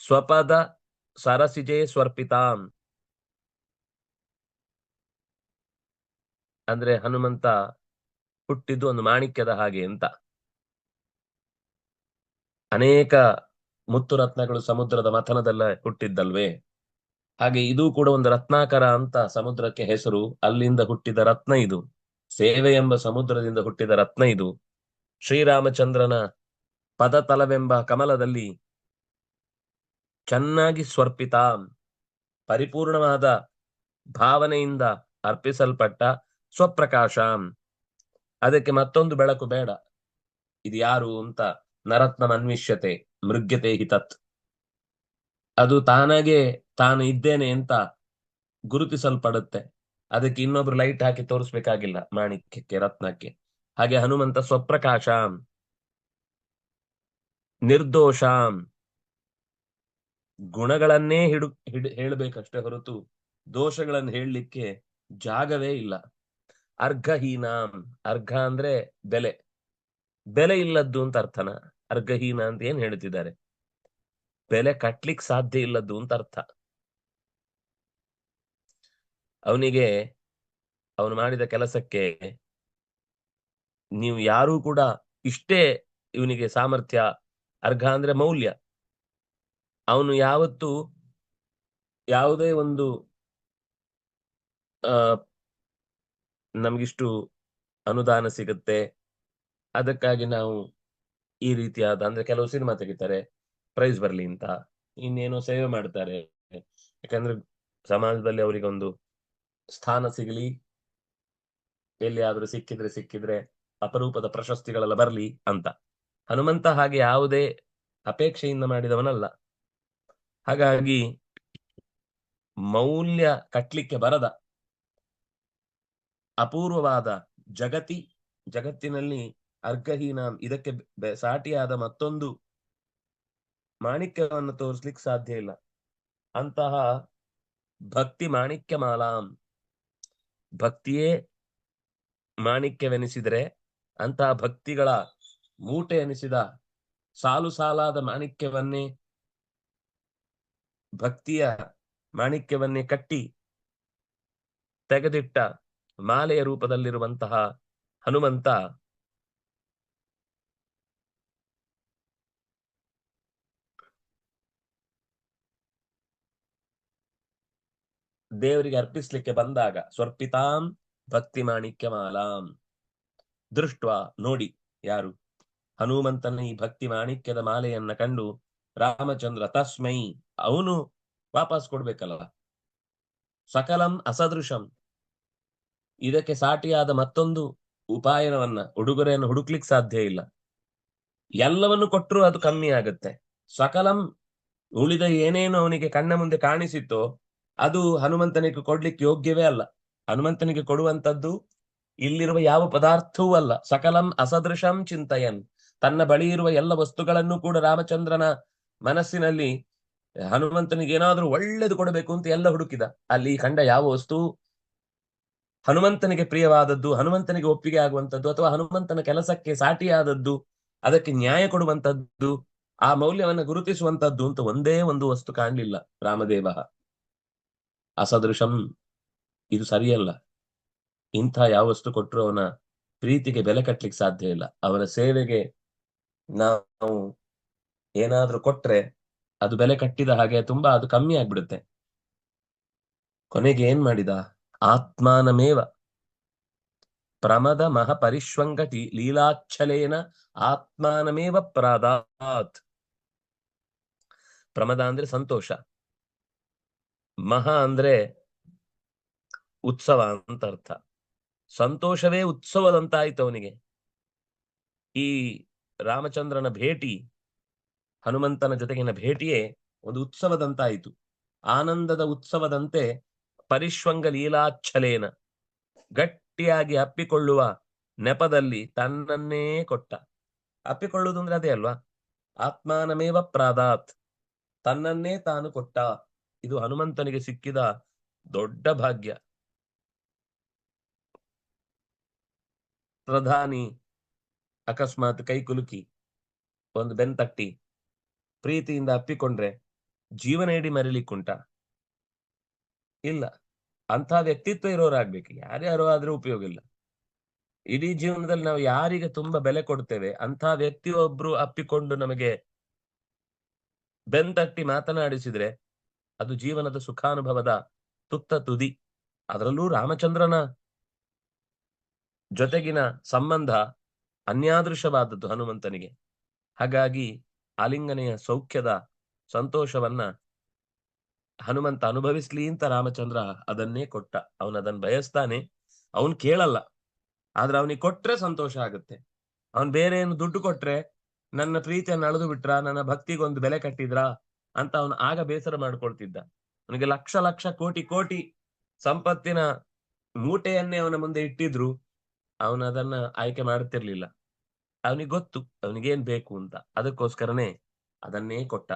ಸ್ವಪದ ಸರಸಿಜೆ ಸ್ವರ್ಪಿತಾಂ, ಅಂದ್ರೆ ಹನುಮಂತ ಹುಟ್ಟಿದ್ದು ಒಂದು ಮಾಣಿಕ್ಯದ ಹಾಗೆ ಅಂತ. ಅನೇಕ ಮುತ್ತು ರತ್ನಗಳು ಸಮುದ್ರದ ಮಥನದಲ್ಲ ಹುಟ್ಟಿದ್ದಲ್ವೇ, ಹಾಗೆ ಇದು ಕೂಡ ಒಂದು ರತ್ನಾಕರ ಅಂತ ಸಮುದ್ರಕ್ಕೆ ಹೆಸರು. ಅಲ್ಲಿಂದ ಹುಟ್ಟಿದ ರತ್ನ ಇದು, ಸೇವೆ ಎಂಬ ಸಮುದ್ರದಿಂದ ಹುಟ್ಟಿದ ರತ್ನ ಇದು. ಶ್ರೀರಾಮಚಂದ್ರನ ಪದತಲವೆಂಬ ಕಮಲದಲ್ಲಿ ಚೆನ್ನಾಗಿ ಸ್ವರ್ಪಿತ, ಪರಿಪೂರ್ಣವಾದ ಭಾವನೆಯಿಂದ ಅರ್ಪಿಸಲ್ಪಟ್ಟ ಸ್ವಪ್ರಕಾಶ. ಅದಕ್ಕೆ ಮತ್ತೊಂದು ಬೆಳಕು ಬೇಡ. ಇದು ಯಾರು ಅಂತ ನರತ್ನ ಅನ್ವಿಷ್ಯತೆ ಮೃಗ್ಯತೆ ಹಿತತ್, ಅದು ತಾನಾಗೆ ತಾನು ಇದ್ದೇನೆ ಅಂತ ಗುರುತಿಸಲ್ಪಡುತ್ತೆ. ಅದಕ್ಕೆ ಇನ್ನೊಬ್ರು ಲೈಟ್ ಹಾಕಿ ತೋರಿಸ್ಬೇಕಾಗಿಲ್ಲ ಮಾಣಿಕ್ಯಕ್ಕೆ, ರತ್ನಕ್ಕೆ. ಹಾಗೆ ಹನುಮಂತ ಸ್ವಪ್ರಕಾಶ, ನಿರ್ದೋಷಾಂ, ಗುಣಗಳನ್ನೇ ಹೇಳಬೇಕಷ್ಟೇ ಹೊರತು ದೋಷಗಳನ್ನು ಹೇಳಲಿಕ್ಕೆ ಜಾಗವೇ ಇಲ್ಲ. ಅರ್ಘಹೀನಾಂ, ಅರ್ಘ ಅಂದ್ರೆ ಬೆಲೆ, ಬೆಲೆ ಇಲ್ಲದ್ದು ಅಂತ ಅರ್ಥನ. ಅರ್ಘಹೀನ ಅಂತ ಏನ್ ಹೇಳ್ತಿದ್ದಾರೆ, ಬೆಲೆ ಕಟ್ಲಿಕ್ ಸಾಧ್ಯ ಇಲ್ಲದ್ದು ಅಂತ ಅರ್ಥ. ಅವನಿಗೆ ಅವನು ಮಾಡಿದ ಕೆಲಸಕ್ಕೆ ನೀವು ಯಾರೂ ಕೂಡ ಇಷ್ಟೇ ಇವನಿಗೆ ಸಾಮರ್ಥ್ಯ. ಅರ್ಘ ಅಂದ್ರೆ ಮೌಲ್ಯ. ಅವನು ಯಾವತ್ತು ಯಾವುದೇ ಒಂದು ನಮ್ಗಿಷ್ಟು ಅನುದಾನ ಸಿಗುತ್ತೆ, ಅದಕ್ಕಾಗಿ ನಾವು ಈ ರೀತಿಯಾದ, ಅಂದ್ರೆ ಕೆಲವು ಸಿನಿಮಾ ತೆಗಿತಾರೆ ಪ್ರೈಸ್ ಬರ್ಲಿ ಅಂತ, ಇನ್ನೇನೋ ಸೇವೆ ಮಾಡ್ತಾರೆ ಯಾಕಂದ್ರೆ ಸಮಾಜದಲ್ಲಿ ಅವರಿಗೆ ಒಂದು ಸ್ಥಾನ ಸಿಗಲಿ, ಎಲ್ಲಿಯಾದ್ರೂ ಸಿಕ್ಕಿದ್ರೆ ಅಪರೂಪದ ಪ್ರಶಸ್ತಿಗಳೆಲ್ಲ ಬರ್ಲಿ ಅಂತ. ಹನುಮಂತ ಹಾಗೆ ಯಾವುದೇ ಅಪೇಕ್ಷೆಯಿಂದ ಮಾಡಿದವನಲ್ಲ. ಹಾಗಾಗಿ ಮೌಲ್ಯ ಕಟ್ಲಿಕ್ಕೆ ಬರದ ಅಪೂರ್ವವಾದ ಜಗತ್ತಿನಲ್ಲಿ ಅರ್ಘಹೀನ, ಇದಕ್ಕೆ ಸಾಟಿಯಾದ ಮತ್ತೊಂದು ಮಾಣಿಕ್ಯವನ್ನು ತೋರಿಸ್ಲಿಕ್ಕೆ ಸಾಧ್ಯ ಇಲ್ಲ. ಅಂತಹ ಭಕ್ತಿ ಮಾಣಿಕ್ಯ ಮಾಲಾಂ, ಭಕ್ತಿಯೇ ಮಾಣಿಕ್ಯವೆನಿಸಿದರೆ ಅಂತಹ ಭಕ್ತಿಗಳ ಮೂಟೆ ಎನಿಸಿದ ಸಾಲು ಸಾಲಾದ ಮಾಣಿಕ್ಯವನ್ನೇ, ಭಕ್ತಿಯ ಮಾಣಿಕ್ಯವನ್ನೇ ಕಟ್ಟಿ ತೆಗೆದಿಟ್ಟ ಮಾಲೆಯ ರೂಪದಲ್ಲಿರುವಂತಹ ಹನುಮಂತ ದೇವರಿಗೆ ಅರ್ಪಿಸ್ಲಿಕ್ಕೆ ಬಂದಾಗ ಸ್ವರ್ಪಿತಾಂ ಭಕ್ತಿ ಮಾಣಿಕ್ಯ ಮಾಲಾಂ ದೃಷ್ಟ ನೋಡಿ, ಯಾರು ಹನುಮಂತನ ಈ ಭಕ್ತಿ ಮಾಣಿಕ್ಯದ ಮಾಲೆಯನ್ನ ಕಂಡು ರಾಮಚಂದ್ರ ತಸ್ಮೈ ಅವನು ವಾಪಸ್ ಕೊಡ್ಬೇಕಲ್ಲ. ಸಕಲಂ ಅಸದೃಶಂ, ಇದಕ್ಕೆ ಸಾಟಿಯಾದ ಮತ್ತೊಂದು ಉಡುಗೊರೆಯನ್ನು ಹುಡುಕ್ಲಿಕ್ಕೆ ಸಾಧ್ಯ ಇಲ್ಲ. ಎಲ್ಲವನ್ನು ಕೊಟ್ಟರು ಅದು ಕಮ್ಮಿ ಆಗುತ್ತೆ. ಸಕಲಂ, ಉಳಿದ ಏನೇನು ಅವನಿಗೆ ಕಣ್ಣ ಮುಂದೆ ಕಾಣಿಸಿತ್ತೋ ಅದು ಹನುಮಂತನಿಗೆ ಕೊಡ್ಲಿಕ್ಕೆ ಯೋಗ್ಯವೇ ಅಲ್ಲ. ಹನುಮಂತನಿಗೆ ಕೊಡುವಂತದ್ದು ಇಲ್ಲಿರುವ ಯಾವ ಪದಾರ್ಥವೂ ಅಲ್ಲ. ಸಕಲಂ ಅಸದೃಶಂ ಚಿಂತಯನ್, ತನ್ನ ಬಳಿ ಇರುವ ಎಲ್ಲ ವಸ್ತುಗಳನ್ನು ಕೂಡ ರಾಮಚಂದ್ರನ ಮನಸ್ಸಿನಲ್ಲಿ ಹನುಮಂತನಿಗೆ ಏನಾದ್ರೂ ಒಳ್ಳೇದು ಕೊಡಬೇಕು ಅಂತ ಎಲ್ಲ ಹುಡುಕಿದ. ಅಲ್ಲಿ ಕಂಡ ಯಾವ ವಸ್ತು ಹನುಮಂತನಿಗೆ ಪ್ರಿಯವಾದದ್ದು, ಹನುಮಂತನಿಗೆ ಒಪ್ಪಿಗೆ ಆಗುವಂತದ್ದು, ಅಥವಾ ಹನುಮಂತನ ಕೆಲಸಕ್ಕೆ ಸಾಟಿಯಾದದ್ದು, ಅದಕ್ಕೆ ನ್ಯಾಯ ಕೊಡುವಂತದ್ದು, ಆ ಮೌಲ್ಯವನ್ನು ಗುರುತಿಸುವಂತದ್ದು ಅಂತ ಒಂದೇ ಒಂದು ವಸ್ತು ಕಾಣಲಿಲ್ಲ ರಾಮದೇವ. ಅಸದೃಶಂ, ಇದು ಸರಿಯಲ್ಲ. ಇಂಥ ಯಾವ ವಸ್ತು ಕೊಟ್ಟರು ಅವನ ಪ್ರೀತಿಗೆ ಬೆಲೆ ಕಟ್ಟಲಿಕ್ಕೆ ಸಾಧ್ಯ ಇಲ್ಲ. ಅವನ ಸೇವೆಗೆ ನಾವು ಏನಾದ್ರೂ ಕೊಟ್ರೆ ಅದು ಬೆಲೆ ಕಟ್ಟಿದ ಹಾಗೆ ತುಂಬಾ ಅದು ಕಮ್ಮಿ ಆಗ್ಬಿಡುತ್ತೆ. ಕೊನೆಗೆ ಏನ್ ಮಾಡಿದ? ಆತ್ಮಾನಮೇವ ಪ್ರಮದ ಮಹ ಪರಿಶ್ವಂಗಟಿ ಲೀಲಾಚ್ಛಲೇನ ಆತ್ಮಾನಮೇವ ಪ್ರಾದಾತ್. ಪ್ರಮದ ಅಂದ್ರೆ ಸಂತೋಷ, ಮಹ ಅಂದ್ರೆ ಉತ್ಸವ ಅಂತ ಅರ್ಥ. ಸಂತೋಷವೇ ಉತ್ಸವದಂತಾಯ್ತು ಅವನಿಗೆ. ಈ ರಾಮಚಂದ್ರನ ಭೇಟಿ, ಹನುಮಂತನ ಜೊತೆಗಿನ ಭೇಟಿಯೇ ಒಂದು ಉತ್ಸವದಂತಾಯಿತು. ಆನಂದದ ಉತ್ಸವದಂತೆ ಪರಿಶ್ವಂಗ ಲೀಲಾಚ್ಛಲೇನ, ಗಟ್ಟಿಯಾಗಿ ಅಪ್ಪಿಕೊಳ್ಳುವ ನೆಪದಲ್ಲಿ ತನ್ನನ್ನೇ ಕೊಟ್ಟ. ಅಪ್ಪಿಕೊಳ್ಳುವುದು ಅಂದ್ರೆ ಅದೇ ಅಲ್ವಾ? ಆತ್ಮಾನಮೇವ ಪ್ರಾದಾತ್, ತನ್ನನ್ನೇ ತಾನು ಕೊಟ್ಟ. ಇದು ಹನುಮಂತನಿಗೆ ಸಿಕ್ಕಿದ ದೊಡ್ಡ ಭಾಗ್ಯ. ಪ್ರಧಾನಿ ಅಕಸ್ಮಾತ್ ಕೈ ಕುಲುಕಿ ಒಂದು ಬೆನ್ತಟ್ಟಿ ಪ್ರೀತಿಯಿಂದ ಅಪ್ಪಿಕೊಂಡ್ರೆ ಜೀವನ ಇಡೀ ಮರಿಲಿಕ್ಕುಂಟ? ಇಲ್ಲ. ಅಂಥ ವ್ಯಕ್ತಿತ್ವ ಇರೋರಾಗ್ಬೇಕು. ಯಾರ್ಯಾರೋ ಆದ್ರೂ ಉಪಯೋಗ ಇಲ್ಲ. ಇಡೀ ಜೀವನದಲ್ಲಿ ನಾವು ಯಾರಿಗೆ ತುಂಬಾ ಬೆಲೆ ಕೊಡ್ತೇವೆ ಅಂಥ ವ್ಯಕ್ತಿಯೊಬ್ರು ಅಪ್ಪಿಕೊಂಡು ನಮಗೆ ಬೆನ್ತಟ್ಟಿ ಮಾತನಾಡಿಸಿದ್ರೆ ಅದು ಜೀವನದ ಸುಖಾನುಭವದ ತುತ್ತ ತುದಿ. ಅದರಲ್ಲೂ ರಾಮಚಂದ್ರನ ಜೊತೆಗಿನ ಸಂಬಂಧ ಅನ್ಯಾದೃಶವಾದದ್ದು ಹನುಮಂತನಿಗೆ. ಹಾಗಾಗಿ ಆಲಿಂಗನೆಯ ಸೌಖ್ಯದ ಸಂತೋಷವನ್ನ ಹನುಮಂತ ಅನುಭವಿಸ್ಲಿ ಅಂತ ರಾಮಚಂದ್ರ ಅದನ್ನೇ ಕೊಟ್ಟ. ಅವನದನ್ನ ಬಯಸ್ತಾನೆ, ಅವನ್ ಕೇಳಲ್ಲ. ಆದ್ರೆ ಅವನಿಗೆ ಕೊಟ್ರೆ ಸಂತೋಷ ಆಗುತ್ತೆ. ಅವನ್ ಬೇರೆ ಏನು ದುಡ್ಡು ಕೊಟ್ರೆ ನನ್ನ ಪ್ರೀತಿಯನ್ನು ಅಳೆದು ಬಿಟ್ರ, ನನ್ನ ಭಕ್ತಿಗೊಂದು ಬೆಲೆ ಕಟ್ಟಿದ್ರ ಅಂತ ಅವನು ಆಗ ಬೇಸರ ಮಾಡ್ಕೊಳ್ತಿದ್ದ. ಅವನಿಗೆ ಲಕ್ಷ ಲಕ್ಷ ಕೋಟಿ ಕೋಟಿ ಸಂಪತ್ತಿನ ಮೂಟೆಯನ್ನೇ ಅವನ ಮುಂದೆ ಇಟ್ಟಿದ್ರು ಅವನದನ್ನ ಆಯ್ಕೆ ಮಾಡುತ್ತಿರ್ಲಿಲ್ಲ. ಅವನಿಗೆ ಗೊತ್ತು ಅವನಿಗೇನ್ ಬೇಕು ಅಂತ. ಅದಕ್ಕೋಸ್ಕರನೇ ಅದನ್ನೇ ಕೊಟ್ಟ.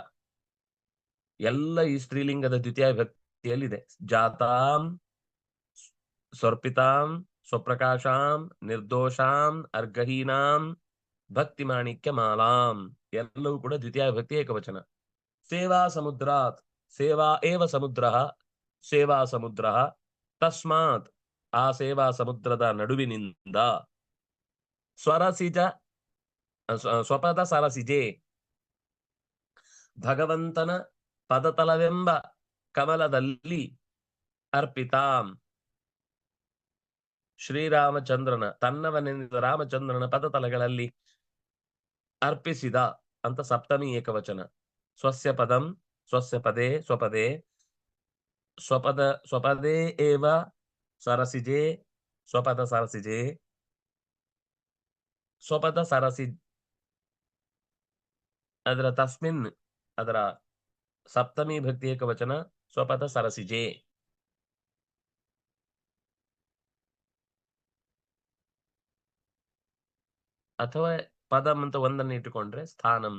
ಎಲ್ಲ ಈ ಸ್ತ್ರೀಲಿಂಗದ ದ್ವಿತೀಯ ವಿಭಕ್ತಿಯಲ್ಲಿದೆ. ಜಾತಾಂ ಸ್ವರ್ಪಿತಾಂ ಸ್ವಪ್ರಕಾಶಾಂ ನಿರ್ದೋಷಾಂ ಅರ್ಘಹೀನಾಂ ಭಕ್ತಿ ಮಾಣಿಕ್ಯ ಮಾಲಾಂ, ಎಲ್ಲವೂ ಕೂಡ ದ್ವಿತೀಯ ವಿಭಕ್ತಿ ಏಕವಚನ. ಸೇವಾ ಸಮುದ್ರಾತ್, ಸೇವಾ ಏವ ಸಮುದ್ರ, ಸೇವಾ ಸಮುದ್ರ ತಸ್ಮಾತ್, ಆ ಸೇವಾ ಸಮುದ್ರದ ನಡುವಿನಿಂದ ಸ್ವರಸಿಜ ಸ್ವಪದ ಸರಸಿಜೆ, ಭಗವಂತನ ಪದತಲವೆಂಬ ಕಮಲದಲ್ಲಿ ಅರ್ಪಿತಾಂ, ಶ್ರೀರಾಮಚಂದ್ರನ ತನ್ನವನೆಂದ ರಾಮಚಂದ್ರನ ಪದತಲಗಳಲ್ಲಿ ಅರ್ಪಿಸಿದ ಅಂತ ಸಪ್ತಮಿ ಏಕವಚನ. ಸ್ವಸ್ಯ ಪದಂ ಸ್ವಸ್ಯ ಪದೇ ಸ್ವಪದೇ ಸ್ವಪದ ಸ್ವಪದೇ ಏವ ಸರಸಿಜೆ ಸ್ವಪದ ಸರಸಿಜೆ ಸ್ವಪದ ಸರಸಿ, ಅದರ ತಸ್ಮಿನ್ ಅದರ ಸಪ್ತಮಿ ಭಕ್ತಿ ಏಕವಚನ ಸ್ವಪದ ಸರಸಿಜೆ. ಅಥವಾ ಪದಂ ಅಂತ ಒಂದನ್ನು ಇಟ್ಟುಕೊಂಡ್ರೆ ಸ್ಥಾನಂ,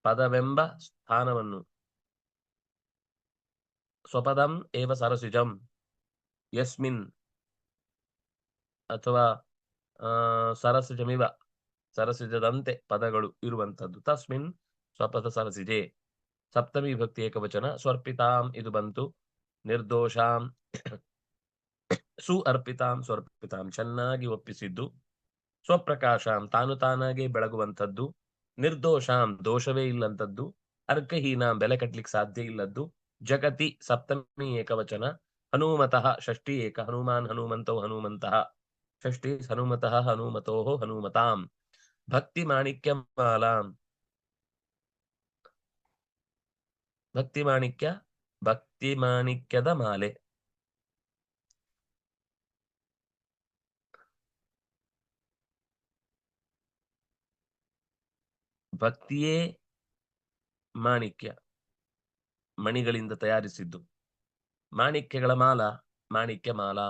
ಪದವೆಂಬ ಸ್ಥಾನವನ್ನು. ಸ್ವಪದಂ ಏವ ಸರಸಿಜಂ ಯಸ್ಮಿನ್, ಅಥವಾ ಸರಸಿಜಮಿವ, ಸರಸಿಜದಂತೆ ಪದಗಳು ಇರುವಂತದ್ದು. ತಸ್ಮಿನ್ ಸ್ವಪದ ಸರಸಿಜೆ ಸಪ್ತಮಿ ವಿಭಕ್ತಿ ಏಕವಚನ. ಸ್ವರ್ಪಿತಾಂ ಇದು ಬಂತು. ನಿರ್ದೋಷಾಂ ಸು ಅರ್ಪಿತಾಂ, ಸ್ವರ್ಪಿತಾಂ ಚೆನ್ನಾಗಿ ಒಪ್ಪಿಸಿದ್ದು. ಸ್ವಪ್ರಕಾಶಾಂ ತಾನು ತಾನಾಗೆ ಬೆಳಗುವಂಥದ್ದು. ನಿರ್ದೋಷಾಂ ದೋಷವೇ ಇಲ್ಲಂಥದ್ದು. ಅರ್ಕಹೀನಾಂ ಬೆಲೆ ಕಟ್ಲಿಕ್ಕೆ ಸಾಧ್ಯ ಇಲ್ಲದ್ದು. ಜಗತಿ ಸಪ್ತಮಿ ಏಕವಚನ. ಹನುಮತಃ ಷಷ್ಠಿ ಏಕ ಹನುಮಾನ್ ಹನುಮಂತೌ ಹನುಮಂತಃ ಷಷ್ಠಿ ಹನುಮತಃ ಹನುಮತೋ ಹನುಮತಾಂ ಭಕ್ತಿ ಮಾಣಿಕ್ಯ ಮಾಲಾಂ ಭಕ್ತಿ ಮಾಣಿಕ್ಯದ ಮಾಲೆ. ಭಕ್ತಿಯೇ ಮಾಣಿಕ್ಯ, ಮಣಿಗಳಿಂದ ತಯಾರಿಸಿದ್ದು. ಮಾಣಿಕ್ಯಗಳ ಮಾಲ, ಮಾಣಿಕ್ಯ ಮಾಲಾ.